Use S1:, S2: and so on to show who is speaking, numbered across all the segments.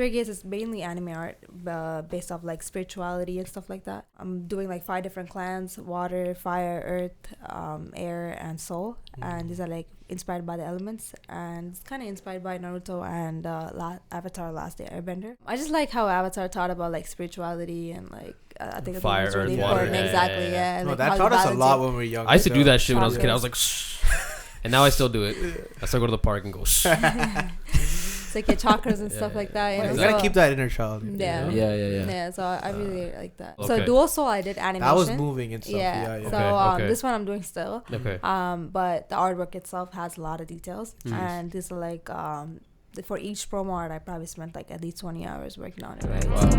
S1: Spirit Gates is mainly anime art based off like spirituality and stuff like that. I'm doing like 5 different clans: water, fire, earth, air, and soul. And these are like inspired by the elements, and it's kind of inspired by Naruto and Avatar: Last Day Airbender. I just like how Avatar taught about like spirituality and like I think
S2: fire,
S1: it's really
S2: earth, water.
S1: important. Exactly, yeah.
S3: No,
S1: like
S3: that taught us a lot when we were young.
S2: I used to do that shit when I was a kid. I
S1: Chakras.
S2: was like, shh. And now I still do it. I still go to the park and go, shh.
S1: It's like your chakras and stuff like that. You know?
S3: You gotta keep that inner child.
S1: Yeah.
S4: Yeah.
S1: So I really like that.
S2: Okay.
S1: So Dual Soul, I did animation.
S3: That was moving and stuff.
S1: Yeah.
S3: Yeah.
S1: So
S2: Okay.
S1: this one I'm doing still.
S2: Okay.
S1: But the artwork itself has a lot of details,
S2: Mm.
S1: and this is like for each promo art, I probably spent like at least 20 hours working on it. Right.
S2: Wow.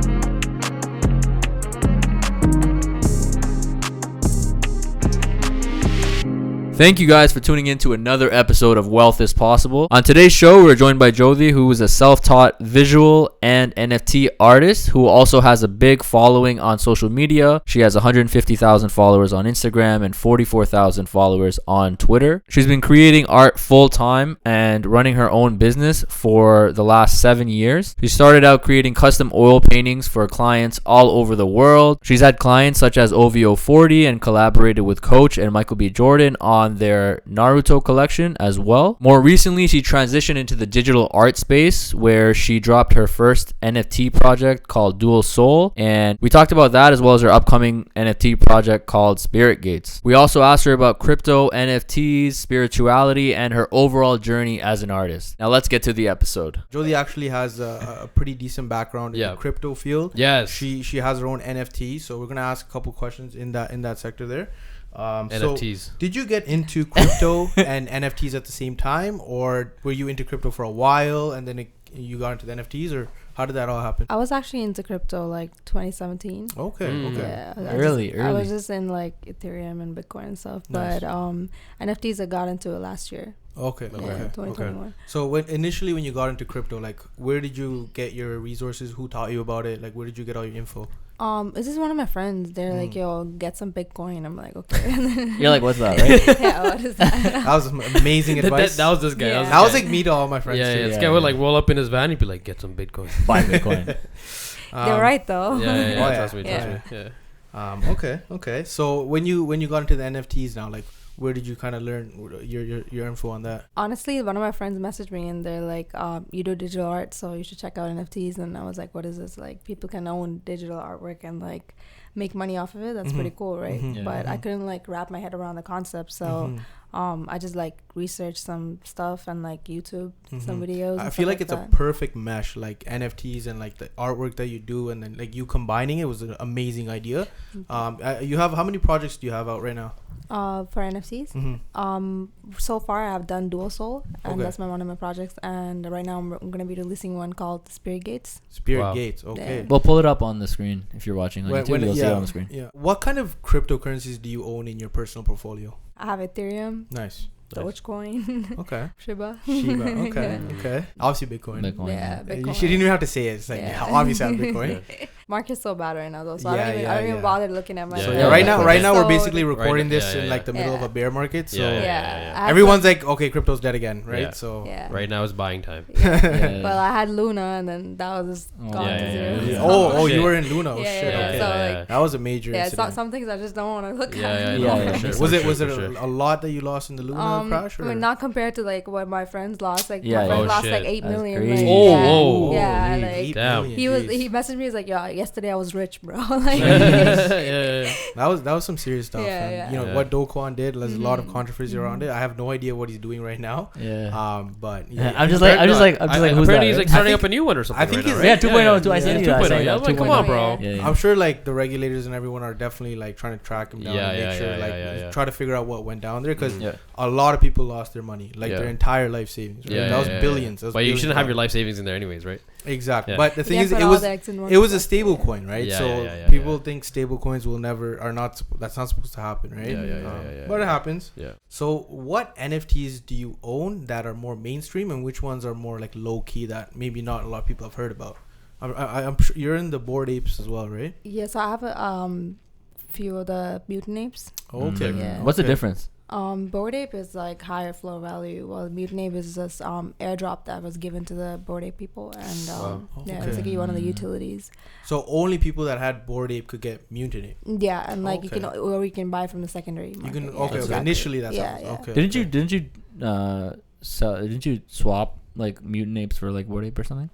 S4: Thank you guys for tuning in to another episode of Wealth is Possible. On today's show, we're joined by Jyothee, who is a self-taught visual and NFT artist who also has a big following on social media. She has 150,000 followers on Instagram and 44,000 followers on Twitter. She's been creating art full-time and running her own business for the last 7 years. She started out creating custom oil paintings for clients all over the world. She's had clients such as OVO40 and collaborated with Coach and Michael B. Jordan on their Naruto collection as well. More recently, she transitioned into the digital art space where she dropped her first NFT project called Dual Soul, and we talked about that as well as her upcoming NFT project called Spirit Gates. We also asked her about crypto, NFTs, spirituality, and her overall journey as an artist. Now let's get to the episode.
S3: Jyothee actually has a pretty decent background in the crypto field.
S2: Yes.
S3: She has her own NFT, so we're gonna ask a couple questions in that sector there.
S2: NFTs.
S3: So did you get into crypto and NFTs at the same time, or were you into crypto for a while and then you got into the NFTs, or how did that all happen?
S1: I was actually into crypto like 2017.
S3: Okay.
S1: Yeah, I was just in like Ethereum and Bitcoin and stuff.
S3: Nice.
S1: But NFTs I got into it last year.
S3: Okay.
S1: 2021.
S3: So initially when you got into crypto, like where did you get your resources? Who taught you about it? Like where did you get all your info?
S1: This is one of my friends. They're like, yo, get some Bitcoin. I'm like, okay.
S4: You're like, what's that, right?
S1: Yeah, what is that?
S3: That was amazing advice.
S2: That was this guy.
S1: Yeah.
S3: That was like me to all my friends.
S2: Yeah,
S3: too.
S2: this guy would like roll up in his van. He'd be like, get some Bitcoin.
S4: Buy Bitcoin.
S1: They're right though.
S2: Yeah. Trust me. Yeah.
S3: Okay. So when you got into the NFTs now, like where did you kind of learn your info on that?
S1: Honestly, one of my friends messaged me and they're like, you do digital art, so you should check out NFTs. And I was like, what is this? Like, people can own digital artwork and like make money off of it. That's pretty cool, right? But I couldn't like wrap my head around the concept, so I just like researched some stuff and like YouTube some videos.
S3: I feel like it's a perfect mesh, like NFTs and like the artwork that you do, and then like you combining it was an amazing idea. You have, how many projects do you have out right now?
S1: For NFTs, so far I have done Dual Soul, and that's one of my projects. And right now I'm gonna be releasing one called Spirit Gates.
S3: Gates, okay.
S1: Yeah.
S4: We'll pull it up on the screen if you're watching on YouTube. You'll see it on the screen.
S3: Yeah. What kind of cryptocurrencies do you own in your personal portfolio?
S1: I have Ethereum,
S3: Nice.
S1: Dogecoin,
S3: Okay.
S1: Shiba.
S3: Okay. Obviously Bitcoin.
S1: Yeah, Bitcoin.
S3: You didn't even have to say it. It's like, obviously I have Bitcoin.
S1: Market's so bad right now though, so I don't even bother looking at my.
S3: So
S2: Yeah,
S3: right now we're
S1: So
S3: basically recording
S2: right,
S3: this in like the middle of a bear market. So
S1: everyone's
S3: everyone's like, okay, crypto's dead again, right?
S2: Yeah.
S3: So
S2: Right now is buying time.
S1: Well, I had Luna, and then that was just gone to zero.
S2: Yeah.
S3: Oh,
S2: Shit.
S3: you were in Luna. Oh
S1: Yeah,
S3: shit.
S1: yeah,
S3: Okay.
S1: so, like,
S3: That was a major
S1: Yeah,
S3: incident.
S1: some things I just don't want to look
S2: Yeah,
S1: at.
S4: Yeah,
S2: for sure,
S3: Was it
S2: for sure.
S3: a lot that you lost in the Luna crash? Or?
S1: I mean, not compared to like what my friends lost. Like
S4: Yeah,
S1: my friend
S2: oh,
S1: lost
S2: shit.
S1: like 8
S4: That's
S1: million.
S4: crazy.
S1: Like,
S2: Oh,
S1: yeah,
S2: holy
S1: like
S3: 8
S2: damn.
S3: million,
S1: he messaged me. He's like, "Yo, yesterday I was rich, bro." Like,
S2: Yeah.
S3: That was some serious stuff.
S1: Yeah,
S3: and,
S1: yeah.
S3: you know what Do Kwon did. There's a lot of controversy around it. I have no idea what he's doing right now.
S4: Yeah.
S3: But
S4: Yeah, I'm just like, who's
S2: apparently
S4: that?
S2: he's like starting up a new one or something.
S3: I think
S2: right
S3: he's-
S2: now,
S4: Yeah,
S2: right?
S4: 2.0. I said
S2: Yeah, 2.0. Yeah,
S4: that.
S2: like, come on, bro.
S4: Yeah.
S3: I'm sure like the regulators and everyone are definitely like trying to track him down and make sure try to figure out what went down there, because a lot of people lost their money, like their entire life savings. Right? That was billions.
S2: But you shouldn't have your life savings in there anyways, right?
S3: Exactly.
S2: Yeah.
S3: But the thing
S1: Yeah,
S3: is,
S1: put
S3: it
S1: all
S3: was
S1: the eggs in one
S3: it was a
S1: basket.
S3: stable coin, right?
S2: Yeah,
S3: so
S2: yeah,
S3: people think stable coins that's not supposed to happen, right?
S2: Yeah.
S3: But it happens.
S2: Yeah.
S3: So what NFTs do you own that are more mainstream, and which ones are more like low key that maybe not a lot of people have heard about? I'm sure you're in the Bored Apes as well, right?
S1: yeah, so I have a few of the mutant apes.
S3: Okay.
S1: Yeah.
S4: What's the difference?
S1: Bored Ape is like higher floor value, while Mutant Ape is this airdrop that was given to the Bored Ape people, and yeah, it's like one of the utilities.
S3: So only people that had Bored Ape could get Mutant Ape.
S1: Yeah, and like you can, or you can buy from the secondary market.
S3: You can okay. Initially that's okay.
S4: Didn't you swap like Mutant Apes for like Bored Ape or something?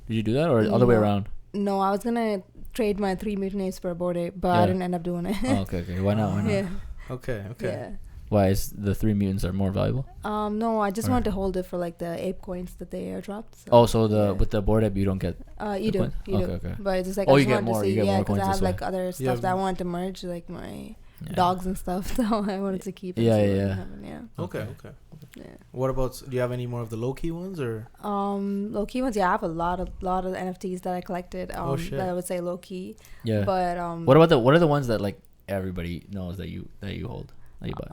S4: Did you do that, or other way around?
S1: No, I was gonna trade my 3 Mutant Apes for a Bored Ape, but I didn't end up doing it.
S4: Oh, okay. Why not?
S1: Yeah.
S3: Okay.
S1: Yeah.
S4: Why is the 3 mutants are more valuable?
S1: No, I just wanted to hold it for like the ape coins that they airdropped.
S4: So with the Bored Ape you don't get.
S1: You do.
S4: Okay.
S1: But it's just like
S4: I
S1: just
S4: you get
S1: wanted
S4: more.
S1: to see,
S4: You get more
S1: because
S4: coins
S1: I have
S4: this way.
S1: like other stuff that I wanted to merge, like my dogs and stuff. So I wanted to keep it.
S4: Yeah.
S3: Okay.
S1: Yeah.
S3: What about? Do you have any more of the low key ones or?
S1: Low key ones. Yeah, I have a lot of NFTs that I collected. That I would say low key.
S4: Yeah.
S1: But
S4: what are the ones that like everybody knows that you hold that you buy?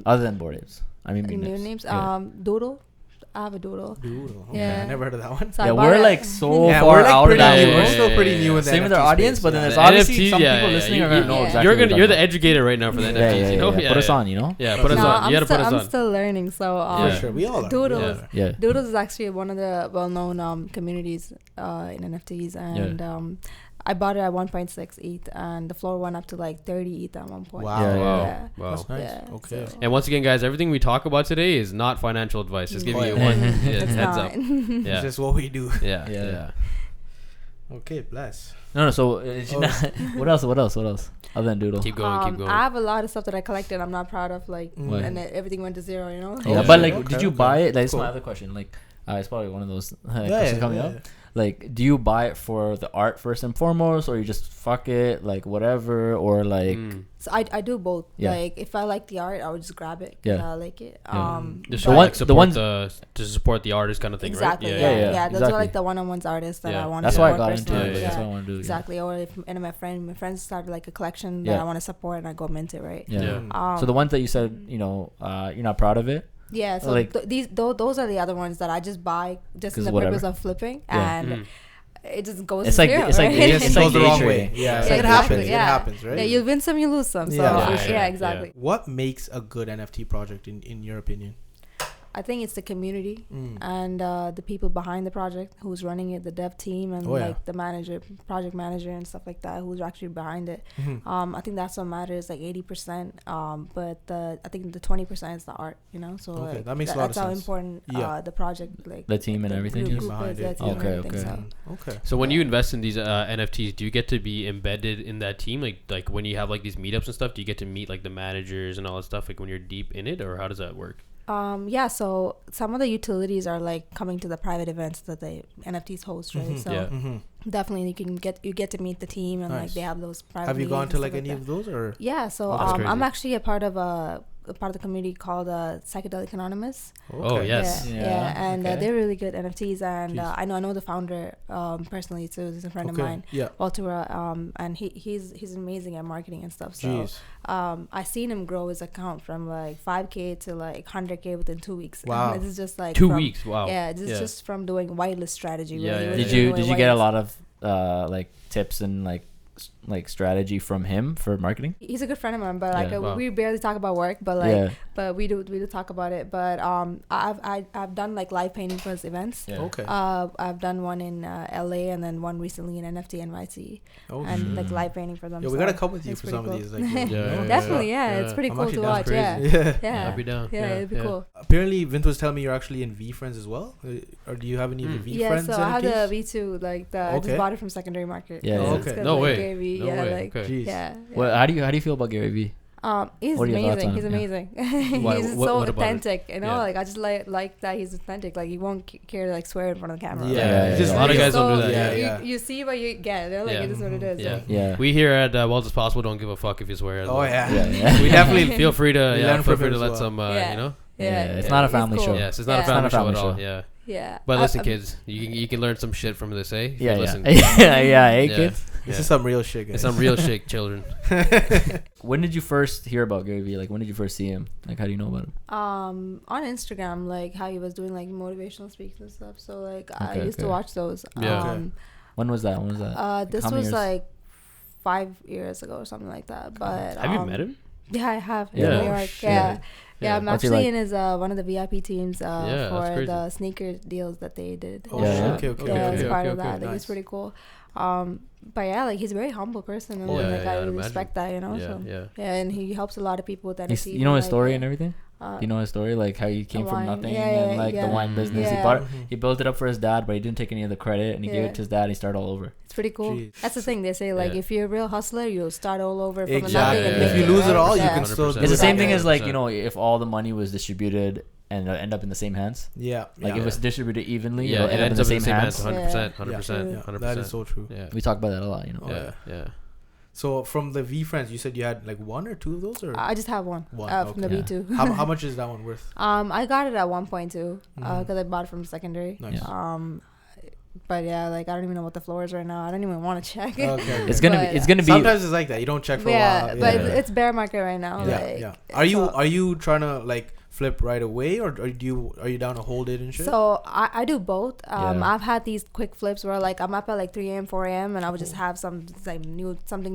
S4: Other than Bored Apes. I mean,
S1: new names. Doodle. I have a Doodle.
S3: Doodle. Okay.
S1: Yeah.
S3: I never heard of that one.
S1: So
S4: yeah, we're like so far
S3: like
S4: out of that.
S3: We're still pretty new in the
S4: Same with
S3: NFT
S4: our audience,
S3: space,
S4: but then
S3: yeah.
S4: there's
S2: The
S4: obviously
S2: NFTs,
S4: some people listening are gonna know exactly.
S2: You're the educator right now for the NFTs. You know,
S4: put us on. You know.
S2: Yeah, put us on. You gotta put us on.
S1: I'm still learning, so
S3: for sure, we all are.
S1: Doodles.
S4: Yeah.
S1: Doodles is actually one of the well-known communities in NFTs, and I bought it at 1.6 ETH, and the floor went up to like 30 ETH at one point.
S3: Wow.
S2: That's
S3: nice.
S1: Yeah,
S3: okay.
S1: so.
S2: And once again, guys, everything we talk about today is not financial advice. Just giving you one heads up.
S3: It's
S2: Yeah.
S3: just what we do.
S2: Yeah.
S3: Okay, bless.
S4: No. So what else? Other than Doodle.
S2: Keep going.
S1: I have a lot of stuff that I collected. I'm not proud of, like, and everything went to zero. You know.
S4: Yeah, but like, did you buy it? Like, that's my other question. Like, it's probably one of those questions coming up. Like, do you buy it for the art first and foremost, or you just fuck it, like whatever, or like?
S1: So I do both.
S4: Yeah.
S1: Like, if I like the art, I would just grab it. I like it.
S2: Just to support the artist kind of thing,
S1: exactly,
S2: right?
S1: Yeah. Those are like the one-on-ones artists that I want.
S4: That's
S1: to
S4: why I
S1: support
S4: got into it.
S1: personally.
S4: That's why I want to do it.
S1: Exactly. Or if any of my friends started like a collection that I want to support, and I go mint it, right?
S4: Yeah. So the ones that you said, you're not proud of it.
S1: Yeah. So
S4: like,
S1: those are the other ones that I just buy just for the purpose of flipping and. It just goes
S4: it's
S1: to
S4: like
S1: zero,
S4: it's
S1: right?
S4: like it
S3: goes the wrong way. Yeah,
S1: it
S3: happens. It happens, right?
S1: Yeah, you win some, you lose some. So
S3: Yeah,
S1: exactly.
S3: What makes a good NFT project in your opinion?
S1: I think it's the community and the people behind the project, who's running it, the dev team, and like the manager, project manager, and stuff like that, who's actually behind it. I think that's what matters, like 80%. But I think the 20% is the art, you know. So like,
S3: that makes a lot of sense.
S1: That's how important the project, like
S4: the team and everything is
S3: behind it.
S2: Okay. So when you invest in these NFTs, do you get to be embedded in that team? Like when you have like these meetups and stuff, do you get to meet like the managers and all that stuff? Like when you're deep in it, or how does that work?
S1: So some of the utilities are like coming to the private events that the NFTs host, right? So definitely you get to meet the team, and like they have those private.
S3: Have you gone to like any of those, or?
S1: Yeah, so I'm actually a part of the community called Psychedelic Anonymous.
S2: Oh yes,
S1: and they're really good NFTs, and I know the founder personally too. He's a friend of mine, Walter, and he's amazing at marketing and stuff. So I seen him grow his account from like 5K to like 100K within 2 weeks.
S3: Wow,
S1: and this is just like
S2: 2 weeks. Wow.
S1: Yeah, this is just from doing whitelist strategy.
S4: Did you get a lot of like tips and like strategy from him for marketing?
S1: He's a good friend of mine, but like we barely talk about work, but like but we do talk about it. But I've done like live painting for his events. I've done one in LA, and then one recently in NFT NYC, and like live painting for them.
S3: We gotta come with you for some of these. Like,
S1: definitely, it's pretty cool to watch.
S2: I'll be down.
S1: It'd be cool.
S3: Apparently, Vint was telling me you're actually in VeeFriends as well, or do you have any of the VeeFriends?
S1: Yeah, so I have the V2, like I just bought it from secondary market.
S2: No way.
S4: Well, how do you feel about Gary V?
S1: He's amazing. He's amazing. He's so authentic, you know. Like I just like that he's authentic. Like he won't care to like swear in front of the camera.
S2: Just a lot of guys don't do that.
S1: You see what you get. They're like, it is what it is.
S2: Yeah. We here at Wealth is Possible don't give a fuck if you swear.
S3: We
S2: definitely feel free to let some you know.
S4: It's not a family show.
S2: Yes, it's not a family show at all.
S1: Yeah.
S2: But listen, kids, you can learn some shit from this, eh?
S4: Listen. Hey, kids.
S3: This is some real shit, guys.
S2: It's some real shit, children.
S4: When did you first hear about Gary V? Like, when did you first see him? Like, how do you know about him?
S1: On Instagram, like how he was doing like motivational speaks and stuff. So like I used to watch those.
S4: When was that?
S1: This was like 5 years ago or something like that. But
S2: have you met him?
S1: Yeah, I have in
S4: Yeah.
S1: New York. Yeah. Yeah, I'm
S4: What's he
S1: actually
S4: like?
S1: in his one of the VIP teams
S2: that's
S1: for
S2: crazy.
S1: the sneaker deals that they did.
S3: Oh,
S4: Yeah.
S3: okay.
S1: Yeah, it's part of
S2: okay,
S1: that. I think
S3: nice.
S1: it's pretty cool. But yeah, like he's a very humble person, and
S2: Oh,
S1: like
S2: yeah,
S1: I
S2: I'd
S1: really
S2: imagine.
S1: respect that, you know.
S2: Yeah,
S1: So
S2: yeah.
S1: and he helps a lot of people with NFTs.
S4: You know his
S1: like,
S4: story and everything.
S1: uh,
S4: You know his story, like how he came
S1: the
S4: from
S1: wine.
S4: nothing
S1: Yeah,
S4: and like the
S1: yeah.
S4: wine business. He
S1: Yeah.
S4: bought, he built it up for his dad, but he didn't take any of the credit, and he gave
S1: Yeah.
S4: it to his dad. And he started all over.
S1: It's pretty cool.
S3: Jeez.
S1: That's the thing they say. Like
S2: Yeah.
S1: if you're a real hustler, you'll start all over from
S3: Exactly.
S1: nothing. And
S2: Yeah.
S3: If
S1: make
S3: you lose it
S1: right?
S3: all, you
S1: Yeah.
S3: can still.
S2: 100%.
S3: do
S4: It's the
S3: it
S4: same
S3: again.
S4: thing as like
S2: 100%.
S4: you know, if all the money was distributed and end up in the same hands.
S3: Yeah.
S4: Like
S3: yeah.
S4: if it's distributed evenly,
S2: Yeah,
S4: it'll
S2: it
S4: end up in
S2: ends
S4: the
S2: up in
S4: same
S2: the same
S4: hands.
S2: hands. 100%.
S3: Yeah.
S2: 100%.
S3: That is so true.
S2: Yeah.
S4: We talk about that a lot, you know.
S3: Oh,
S2: Yeah. Yeah.
S3: So from the VeeFriends, you said you had like one or two of those, or
S1: I just have one.
S3: One,
S1: From the
S4: okay.
S1: B2.
S3: how much is that one worth?
S1: I got it at 1.2
S3: Mhm.
S1: because I bought it from secondary.
S3: Nice.
S4: Yeah.
S1: But yeah, like I don't even know what the floor is right now. I don't even want to check.
S3: Okay.
S4: It's gonna be.
S1: But,
S4: It's gonna be.
S3: Sometimes it's like that. You don't check for a
S1: Yeah,
S3: while.
S1: but
S2: Yeah.
S1: it's bear market right now.
S3: yeah,
S1: like,
S3: yeah. Are
S1: so-
S3: you trying to like flip right away, or are you down to hold it and shit?
S1: So I do both.
S4: Yeah.
S1: I've had these quick flips where like I'm up at like 3 a.m., 4 a.m. and I would just have something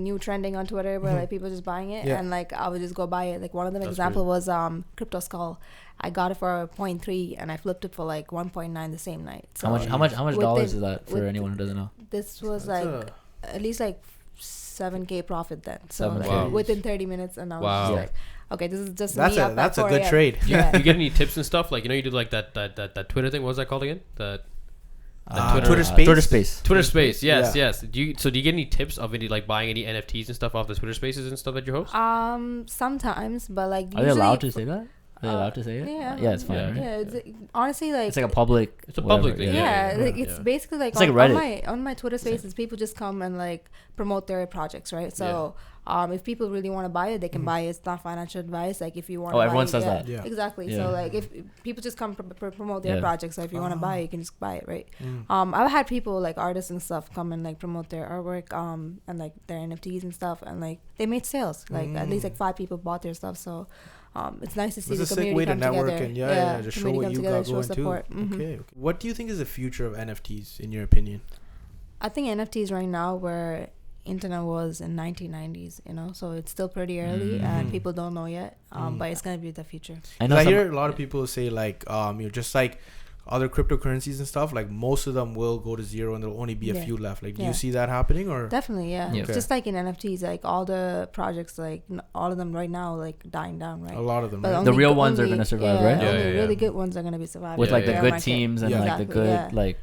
S1: new trending on Twitter where like people just buying it,
S3: Yeah.
S1: and like I would just go buy it. Like one of them
S2: That's
S1: example was Crypto Skull. I got it for 0.3 and I flipped it for like 1.9 the same night. So
S4: How much
S1: Within-
S4: dollars is that for
S1: with-
S4: anyone who doesn't know?
S1: this was
S3: That's
S1: like at least like 7K profit then. So
S4: 7K.
S1: like
S2: Wow.
S1: within 30 minutes, and I was
S2: Wow.
S1: just like, okay, this is just
S3: That's
S1: me
S3: a
S1: up at
S3: that's a
S1: 4
S3: good
S1: a.m.
S3: trade.
S1: Yeah.
S2: You get any tips and stuff? Like, you know, you did like that Twitter thing. What was that called again? That
S3: Twitter Space?
S4: Twitter Space.
S2: Twitter Space. Yes,
S3: Yeah.
S2: yes. Do you get any tips of any like buying any NFTs and stuff off the Twitter Spaces and stuff that you host?
S1: Sometimes, but like
S4: Are they
S1: usually
S4: allowed to say that? Are they allowed to say it?
S1: yeah.
S4: Yeah, it's fine.
S2: Yeah.
S4: Right?
S1: Yeah, it's, honestly, like
S4: It's like a public.
S2: It's a public
S4: whatever,
S2: thing,
S1: yeah,
S2: yeah.
S1: like it's
S2: Yeah.
S1: basically like,
S4: It's like
S1: on
S4: Reddit.
S1: my Twitter Spaces, people just come and like promote their projects, right? So if people really want to buy it, they can buy it. It's not financial advice. Like if you want,
S4: Oh, everyone
S1: buy it,
S4: says
S1: yeah,
S4: that.
S3: Yeah.
S1: exactly.
S4: Yeah.
S1: So like if people just come promote their
S4: Yeah.
S1: projects, so if you want to buy it, you can just buy it, right?
S3: Mm.
S1: I've had people like artists and stuff come and like promote their artwork, and like their NFTs and stuff, and like they made sales. Like at least like 5 people bought their stuff. So it's nice to see
S3: It's a
S1: the
S3: sick
S1: community
S3: way to
S1: come
S3: network
S1: together.
S3: and yeah, just show
S1: community
S3: what
S1: come
S3: you
S1: together,
S3: got
S1: show
S3: going too.
S1: support. Mhm.
S3: Okay. What do you think is the future of NFTs in your opinion?
S1: I think NFTs right now where internet was in 1990s, you know, so it's still pretty early and people don't know yet, but it's gonna be the future.
S4: I know
S3: I
S4: some-
S3: hear a lot of people say like you're just like other cryptocurrencies and stuff, like most of them will go to zero and there'll only be a
S1: Yeah.
S3: few left. Like do
S1: Yeah.
S3: you see that happening or
S1: Definitely, yeah.
S4: Yeah.
S1: It's just like in NFTs, like all the projects, like all of them right now, like dying down, right?
S3: a lot of them?
S1: But
S3: Right?
S4: The
S1: only
S4: real
S1: go-
S4: ones are
S1: only-
S4: gonna survive,
S1: yeah,
S4: right?
S2: Yeah,
S1: only
S2: yeah, yeah.
S1: really good ones are gonna be surviving.
S4: with
S2: Yeah,
S4: like the
S2: yeah.
S4: good
S1: Market.
S4: teams and
S3: Yeah.
S4: like the
S1: Exactly,
S4: good
S1: yeah.
S4: like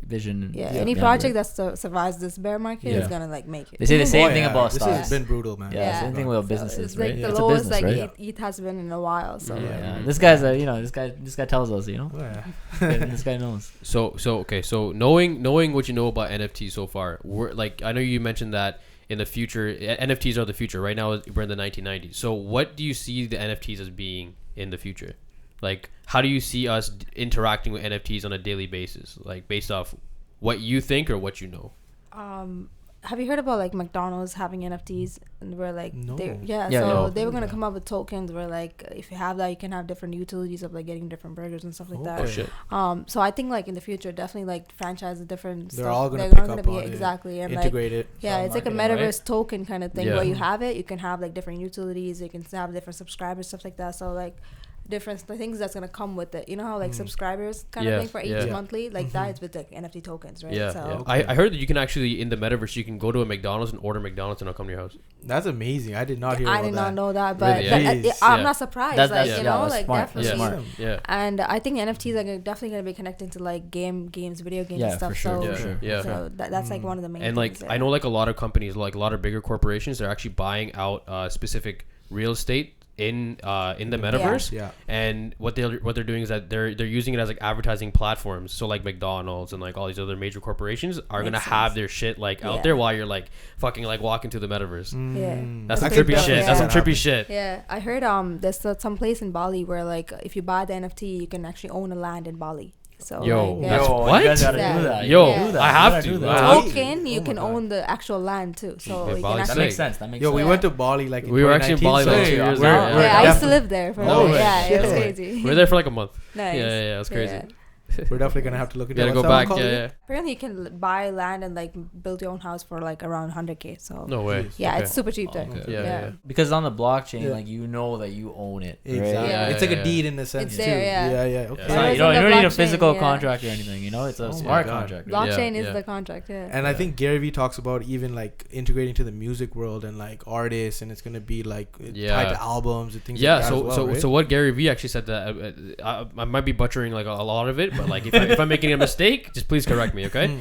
S4: vision.
S1: Yeah,
S3: Yeah.
S1: any
S4: behind
S1: project
S4: it.
S1: that survives this bear market
S4: Yeah.
S1: is gonna like make it.
S4: They say the same
S3: Oh,
S4: thing
S3: yeah.
S4: about
S3: this
S4: stocks.
S3: has been brutal, man.
S4: Yeah,
S1: Yeah.
S4: same thing with
S1: So
S4: businesses,
S1: it's
S4: right?
S1: like the
S4: It's a
S1: lowest
S4: business,
S1: like
S4: right?
S1: it has been in a while. So
S3: Yeah.
S4: Yeah. This guy's a this guy tells us, you know.
S3: Yeah.
S4: This guy knows.
S2: So okay. So knowing what you know about NFTs so far, we're like, I know you mentioned that in the future, NFTs are the future. Right now, we're in the 1990s. So what do you see the NFTs as being in the future? Like, how do you see us interacting with NFTs on a daily basis? Like, based off what you think or what you know?
S1: have you heard about like McDonald's having NFTs and we're like
S3: No.
S1: yeah,
S4: Yeah,
S1: so
S4: yeah.
S1: they were gonna come up with tokens where like if you have that you can have different utilities of like getting different burgers and stuff like
S2: Oh
S1: that.
S2: shit.
S1: So I think like in the future definitely like franchises different
S3: They're
S1: stuff.
S3: all gonna
S1: They're
S3: pick
S1: all
S3: up
S1: be
S3: on it,
S1: exactly and like
S3: Integrate it.
S1: yeah, it's like a
S4: marketing, right?
S1: metaverse token kind of thing
S2: Yeah.
S1: where you have it, you can have like different utilities, you can have different subscribers, stuff like that. So like different things that's gonna come with it. You know how like subscribers kind
S2: Yeah,
S1: of thing for each
S2: yeah.
S1: monthly, like that is with like NFT tokens, right?
S2: Yeah,
S1: So
S2: yeah.
S3: Okay.
S2: I heard that you can actually in the metaverse you can go to a McDonald's and order McDonald's and it'll come to your house.
S3: That's amazing. I did not hear
S1: I
S3: about
S1: did
S3: that.
S1: not know that, but
S2: Really?
S3: Jeez.
S1: I'm
S2: Yeah.
S1: not surprised.
S4: That's-
S1: like
S2: that's-
S1: you
S2: yeah,
S1: know,
S4: that's
S1: like
S4: smart.
S1: definitely.
S2: Yeah.
S3: Awesome.
S2: Yeah.
S1: And I think NFTs are definitely gonna be connecting to like games, video games,
S4: Yeah,
S1: and stuff.
S4: for sure,
S1: So,
S2: Yeah,
S4: for sure.
S2: yeah.
S1: so that's like one of the main.
S2: And like
S1: things
S2: I know like a lot of companies, like a lot of bigger corporations, they're actually buying out specific real estate in the metaverse.
S3: Yeah.
S2: And what they're doing is that they're using it as like advertising platforms. So like McDonald's and like all these other major corporations are gonna
S1: Makes
S2: have
S1: sense.
S2: their shit like out
S1: Yeah.
S2: there while you're like fucking like walking through the metaverse.
S1: Yeah.
S2: That's some
S1: That's
S2: trippy
S1: pretty
S2: shit.
S1: dope,
S2: That's some
S1: yeah.
S2: trippy shit.
S1: Yeah, I heard there's some place in Bali where like if you buy the NFT, you can actually own a land in Bali. So
S2: Yo,
S1: like,
S2: that's
S1: yeah.
S2: what?
S4: You guys gotta
S1: Yeah.
S4: do that.
S2: Yo,
S4: You gotta do that.
S2: I
S4: You
S2: have
S4: gotta
S2: to.
S4: do that.
S2: I have to.
S1: Token, you
S3: Oh
S1: can
S3: my
S1: own the actual land too. So
S2: Yeah,
S1: you can
S2: Bali's
S4: That
S1: actually.
S4: makes sense. That makes
S3: Yo,
S4: sense.
S3: we
S1: Yeah.
S3: went to Bali like in
S2: We were actually in
S3: 2019,
S2: Bali like
S3: so
S2: 2 years
S3: we're-
S2: ago.
S3: we're
S1: Yeah, I used to
S3: definitely-
S1: live there for
S3: Oh,
S1: yeah,
S3: shit.
S1: it was crazy.
S2: We were there for like a month.
S1: Nice.
S2: Yeah, it was crazy.
S1: Yeah.
S3: We're definitely gonna have to look into.
S2: Gotta go back. Yeah.
S1: Apparently, you can buy land and like build your own house for like around 100K. So
S2: No way.
S1: yeah,
S2: Okay.
S1: it's super cheap there.
S2: Okay. Yeah.
S4: Because on the blockchain,
S3: Yeah.
S4: like you know that you own it. Right?
S3: Exactly.
S1: Yeah.
S3: It's like a deed in a sense
S1: It's
S3: too.
S1: there, yeah.
S3: Okay.
S2: Yeah.
S4: It's
S2: Yeah.
S4: not,
S1: Whereas
S4: you don't
S1: on the
S4: need a
S1: blockchain,
S4: physical
S1: yeah.
S4: contract or anything. You know, it's a
S3: Oh my
S4: smart
S3: God.
S4: contract. Right?
S1: Blockchain
S2: Yeah,
S1: is
S2: yeah.
S1: the contract. Yeah.
S3: And I think Gary Vee talks about even like integrating to the music world and like artists, and it's gonna be like tied to albums and things.
S2: Yeah,
S3: like that as well, right?
S2: so what Gary Vee actually said that I might be butchering like a lot of it, but like if I'm making a mistake, just please correct me, okay?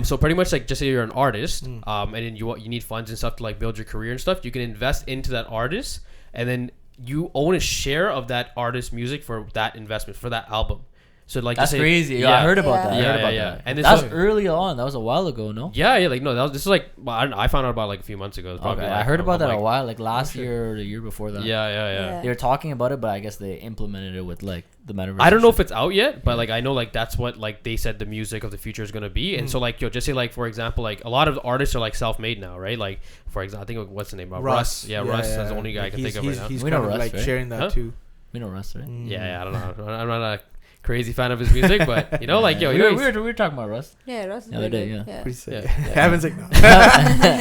S2: So pretty much like just say you're an artist, and then you need funds and stuff to like build your career and stuff. You can invest into that artist, and then you own a share of that artist's music for that investment for that album. So like
S4: That's
S2: just say,
S4: crazy. Yeah, I heard about that. I heard about that.
S2: And
S4: That's
S2: this
S4: early on. That was a while ago, no?
S2: yeah, like no, this is like I found out about like a few months ago. It's probably
S4: Okay,
S2: like,
S4: I heard about that
S2: like,
S4: a while, like last year or the year before that.
S2: Yeah.
S4: They were talking about it, but I guess they implemented it with like the metaverse.
S2: I don't
S4: and
S2: know
S4: shit.
S2: if it's out yet, but like I know like that's what like they said the music of the future is gonna be, and so like just say like for example like a lot of artists are like self-made now, right? Like for example, I think what's the name? Russ. Yeah, Russ is the only guy I can think of right now.
S3: He's
S4: We
S3: kind
S4: know
S3: of
S4: Russ,
S3: like
S4: right?
S3: sharing that
S2: Huh?
S3: too.
S4: We know Russ, right?
S2: Yeah, I don't know. I'm not a crazy fan of his music, but you know, like yo,
S4: we
S2: you know,
S4: were talking about Russ.
S1: Yeah, Russ is
S4: The other
S1: really
S4: day,
S1: good.
S4: yeah.
S3: Pretty sick.
S2: Yeah.
S3: Haven's like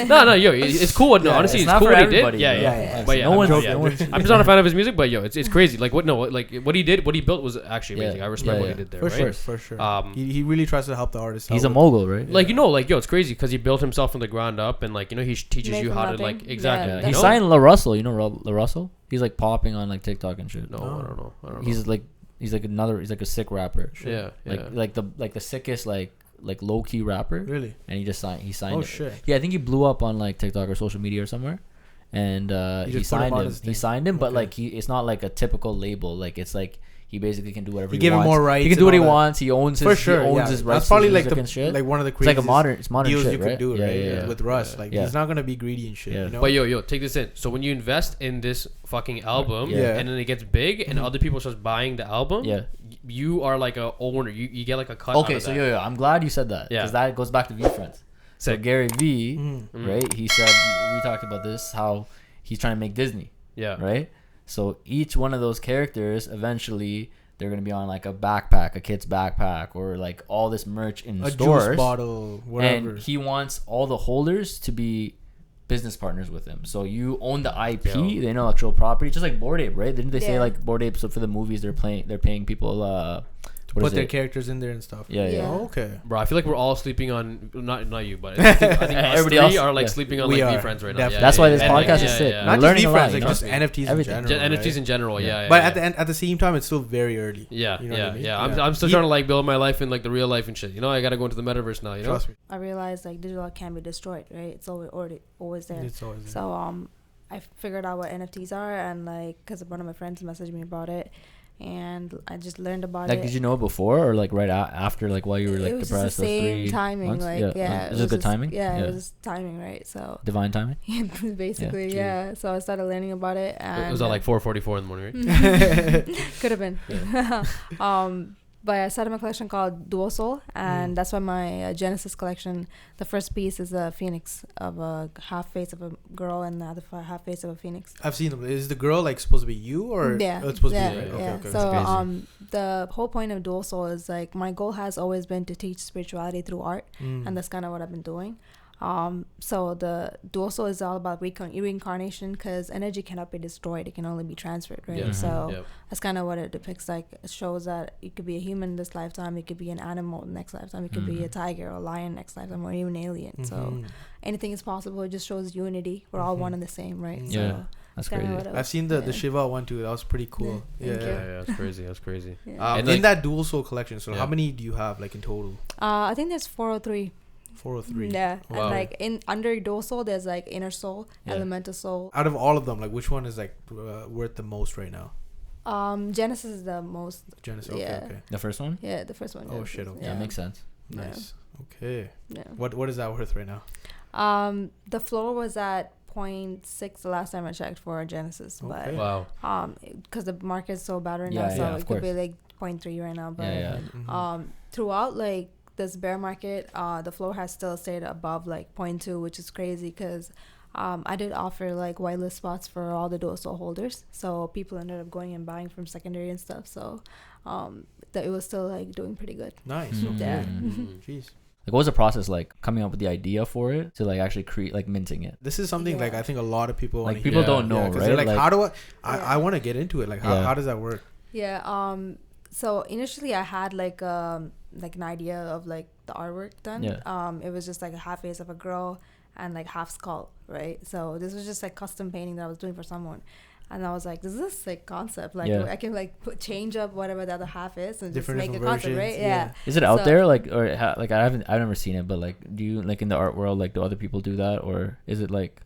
S3: no.
S2: no, yo, it's cool. No,
S3: Yeah,
S2: honestly,
S4: it's
S2: it's
S4: not
S2: cool
S4: for
S2: what he did.
S4: everybody,
S2: Yeah,
S4: bro.
S2: yeah. But yeah,
S4: No one's-
S2: yeah.
S4: no one's-
S2: I'm just not a fan of his music, but yo, it's crazy. Like what he did, what he built was actually amazing.
S4: Yeah.
S2: I respect
S4: Yeah,
S2: what
S4: yeah.
S2: he did there.
S3: For
S2: right?
S3: sure, for sure.
S2: He
S3: He really tries to help the artist.
S4: He's a
S3: out.
S4: mogul, right?
S2: like you know, like yo, it's crazy because he built himself from the ground up, and like you know, he teaches
S1: Made
S2: you
S1: from
S2: how to
S1: nothing.
S2: like
S1: Yeah,
S2: exactly.
S1: Yeah,
S2: you
S4: He
S2: know?
S4: signed La Russell. You know La Russell? He's like popping on like TikTok and shit.
S2: No, I don't know.
S4: He's like he's like a sick rapper.
S2: Yeah,
S4: Like the sickest like low key rapper.
S3: Really?
S4: And he signed
S3: Oh
S4: it.
S3: shit.
S4: Yeah, I think he blew up on like TikTok or social media or somewhere. And
S3: He
S4: he
S3: just put him
S4: signed
S3: on
S4: him.
S3: his
S4: He
S3: thing.
S4: signed him, but
S3: Okay.
S4: like it's not like a typical label. Like it's like he basically can do whatever
S3: He
S4: he
S3: gave him
S4: wants.
S3: more rights
S4: He can
S3: and
S4: do what he
S3: all that.
S4: wants. He owns his
S3: For sure.
S4: he owns
S3: Yeah.
S4: his rights
S3: That's
S4: to
S3: probably
S4: his
S3: like
S4: music and shit.
S3: like one of the
S4: It's like
S3: craziest
S4: it's modern
S3: deals
S4: shit,
S3: you could
S4: right?
S3: do,
S4: Yeah,
S3: right?
S4: yeah, yeah.
S3: With Russ,
S2: Yeah.
S3: like
S4: Yeah.
S3: he's not gonna be greedy and shit.
S4: Yeah.
S3: You know?
S2: But yo, take this in. So when you invest in this fucking album,
S4: Yeah.
S2: and then it gets big, and other people start buying the album,
S4: Yeah.
S2: you are like a owner. You get like a cut. out
S4: Okay,
S2: of
S4: so
S2: that.
S4: I'm glad you said that
S2: Yeah.
S4: because that goes back to VeeFriends. So
S2: Sick.
S4: Gary V,
S3: Mhm.
S4: right? He said we talked about this how he's trying to make Disney,
S2: Yeah.
S4: right? So each one of those characters eventually they're gonna be on like a backpack, a kid's backpack, or like all this merch in
S3: a
S4: stores.
S3: juice bottle, whatever.
S4: And he wants all the holders to be business partners with him. So you own the IP,
S2: Yo.
S4: the intellectual property, just like Bored Ape, right? Didn't they say
S1: Yeah.
S4: like Bored Ape? So for the movies, they're paying people. What
S3: Put
S4: is
S3: their
S4: it?
S3: characters in there and stuff.
S4: Yeah, yeah.
S1: Yeah.
S3: Oh, okay.
S2: Bro, I feel like we're all sleeping on not you, but I think us
S4: Everybody
S2: three
S4: else,
S2: are like
S4: yeah.
S2: sleeping on
S3: We
S2: like
S3: are,
S2: VeeFriends right now.
S3: definitely.
S4: That's why this
S2: And, like,
S4: podcast is sick.
S2: yeah.
S4: We're
S3: Not just
S4: learning a lot,
S3: VeeFriends,
S4: you
S3: like
S4: know?
S3: just NFTs in
S4: Everything.
S3: general.
S2: NFTs
S3: right?
S2: in general, yeah.
S3: But at the end, at the same time, it's still very early.
S2: Yeah,
S3: You know what I mean?
S2: yeah.
S3: Yeah.
S2: I'm still trying to like build my life in like the real life and shit. You know, I gotta go into the metaverse now. You know.
S3: Trust me,
S1: I realized like digital art can't be destroyed, right? It's always there.
S3: it's always there.
S1: So I figured out what NFTs are, and like, cause one of my friends messaged me about it, and I just learned about
S4: Like,
S1: it.
S4: did you know it before or like right after, like while you were like
S1: it was
S4: depressed?
S1: just the
S4: those
S1: same
S4: 3
S1: timing,
S4: months?
S1: like yeah.
S4: It was good timing.
S1: Yeah, it was just timing, right? So
S4: Divine timing.
S1: basically, yeah. So I started learning about it, and
S2: It was at like 4:44 in the morning, right?
S1: could have been. But I started my collection called Dual Soul, and that's why my Genesis collection, the first piece is a phoenix of a half face of a girl and the other half face of a phoenix.
S3: I've seen them. Is the girl like supposed to be you or
S1: Yeah,
S3: oh, it's supposed
S1: yeah,
S3: to be you, right?
S1: yeah.
S3: Okay, okay.
S1: So
S4: That's crazy.
S1: the whole point of Dual Soul is like my goal has always been to teach spirituality through art, and that's kind of what I've been doing. So the Dual Soul is all about reincarnation, because energy cannot be destroyed; it can only be transferred, right?
S2: Yeah.
S1: So
S2: Yep.
S1: that's kind of what it depicts. Like, it shows that you could be a human this lifetime, you could be an animal next lifetime, you could be a tiger or a lion next lifetime, or even alien. So anything is possible. It just shows unity. We're all one and the same, right?
S3: Mhm.
S4: Yeah.
S1: So
S4: That's
S1: kinda
S4: crazy.
S1: what it
S3: I've
S1: was.
S3: seen the
S1: Yeah.
S3: Shiva one too. That was pretty cool.
S1: Yeah,
S3: Yeah.
S1: thank you.
S2: Yeah, that's crazy. That's crazy.
S1: Yeah.
S2: And
S3: In
S2: like-
S3: that Dual Soul collection, so
S2: Yeah.
S3: how many do you have like in total?
S1: I think there's 403.
S3: 403.
S1: Yeah,
S2: Wow.
S1: and like under Dual Soul, there's like Inner Soul,
S4: Yeah.
S1: Elemental Soul.
S3: Out of all of them, like which one is like worth the most right now?
S1: Genesis is the most.
S3: Genesis. Okay,
S1: Yeah.
S3: okay.
S4: The first one.
S1: Yeah, the first one.
S3: Oh,
S1: Genesis,
S3: shit, okay.
S4: Yeah, makes sense.
S1: Yeah.
S3: Nice. Okay.
S1: Yeah.
S3: What is that worth right now?
S1: The floor was at 0.6 the last time I checked for Genesis,
S3: Okay.
S2: Wow.
S1: but because the market's so bad right
S4: Yeah,
S1: now, so
S4: yeah, of
S1: it could be
S4: course.
S1: like 0.3 right now. But
S4: Yeah, yeah.
S1: throughout like this bear market, the floor has still stayed above like 0.2, which is crazy because I did offer like whitelist spots for all the Dual Soul holders, so people ended up going and buying from secondary and stuff. So that it was still like doing pretty good.
S3: Nice.
S1: Yeah.
S3: Jeez.
S4: Like, what was the process like coming up with the idea for it to like actually create, like minting it?
S3: This is something like I think a lot of people
S4: like people don't know, right?
S3: They're like,
S4: like,
S3: how do I want to get into it. Like, how does that work?
S1: Yeah. So initially I had like an idea of like the artwork done.
S4: Yeah.
S1: It was just like a half face of a girl and like half skull, right? So this was just like custom painting that I was doing for someone. And I was like, this is a sick concept. Like, I can like change up whatever the other half is and just make a concept, right? Yeah.
S4: Is it out there? Like, or like I've never seen it, but like, do you like in the art world, like, do other people do that, or is it like?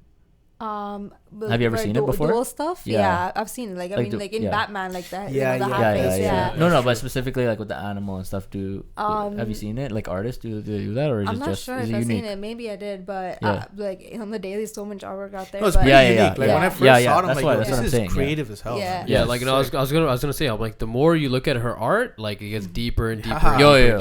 S4: Have you ever seen it before?
S1: Dual stuff? Yeah, I've seen it. Like, I mean, like in Batman, like that.
S3: Yeah,
S1: the half face,
S4: No, but specifically like with the animal and stuff. Have you seen it? Like artists do they do that, or is
S1: I'm
S4: it
S1: not
S4: just?
S1: sure if I've seen it. Maybe I did, but like on the daily, so much artwork out there.
S3: No, it's pretty unique. Like when I first saw it, I'm like,
S4: this
S3: is creative as hell.
S2: Yeah, like I was gonna say, I'm like, the more you look at her art, like it gets deeper and deeper.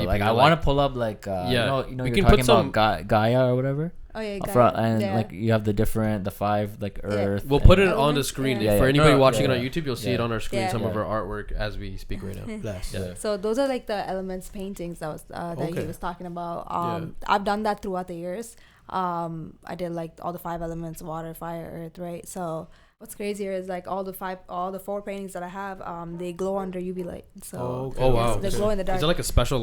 S4: Like I want to pull up like you know
S2: we
S4: you're talking about Gaia or whatever.
S1: Oh yeah,
S4: like you have the 5 like Earth.
S2: We'll put it on the screen for anybody watching it on YouTube. You'll see it on our screen. Some of our artwork as we speak right now.
S1: So those are like the elements paintings that was that he was talking about. I've done that throughout the years. I did like all the 5 elements: water, fire, earth. Right. So what's crazier is like all the 4 paintings that I have, they glow under UV light. So
S2: wow,
S1: they glow in the dark.
S2: Is it like a special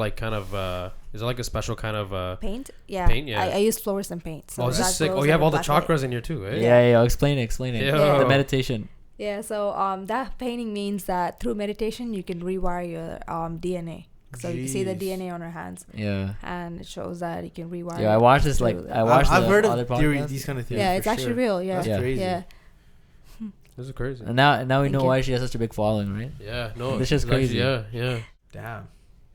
S2: kind of
S1: paint? Yeah.
S2: Paint, yeah.
S1: I use fluorescent paint. So
S2: this is sick. Oh, you have all the chakras in here too, eh?
S4: Yeah. Explain it. The meditation.
S1: Yeah. So that painting means that through meditation you can rewire your DNA. So you can see the DNA on her hands. Yeah. And it shows that you can rewire.
S4: Yeah, I watched this. Like I've
S3: heard of these kind of things.
S1: Yeah, it's actually real. Yeah.
S3: That's crazy.
S1: Yeah.
S2: This is crazy.
S4: And now we know why she has such a big following, right?
S2: Yeah. No.
S4: This is crazy.
S2: Yeah.
S3: Damn.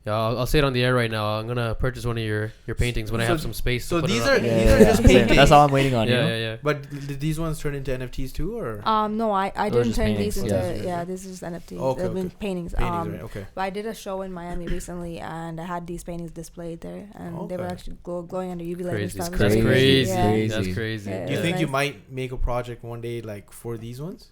S2: Yeah, I'll say it on the air right now. I'm gonna purchase one of your paintings when I have some space.
S3: So
S2: to put
S3: these
S2: it
S3: are
S2: up.
S3: just paintings.
S4: That's all I'm waiting on.
S2: Yeah.
S3: But did these ones turn into NFTs too, or?
S1: No, I didn't turn these into.
S3: Yeah,
S1: this is NFTs.
S3: Okay.
S1: Paintings.
S3: Right, okay.
S1: But I did a show in Miami recently, and I had these paintings displayed there, and they were actually glowing under UV light and stuff.
S2: That's crazy.
S1: Yeah.
S2: That's crazy.
S3: Do you think you might make a project one day like for these ones?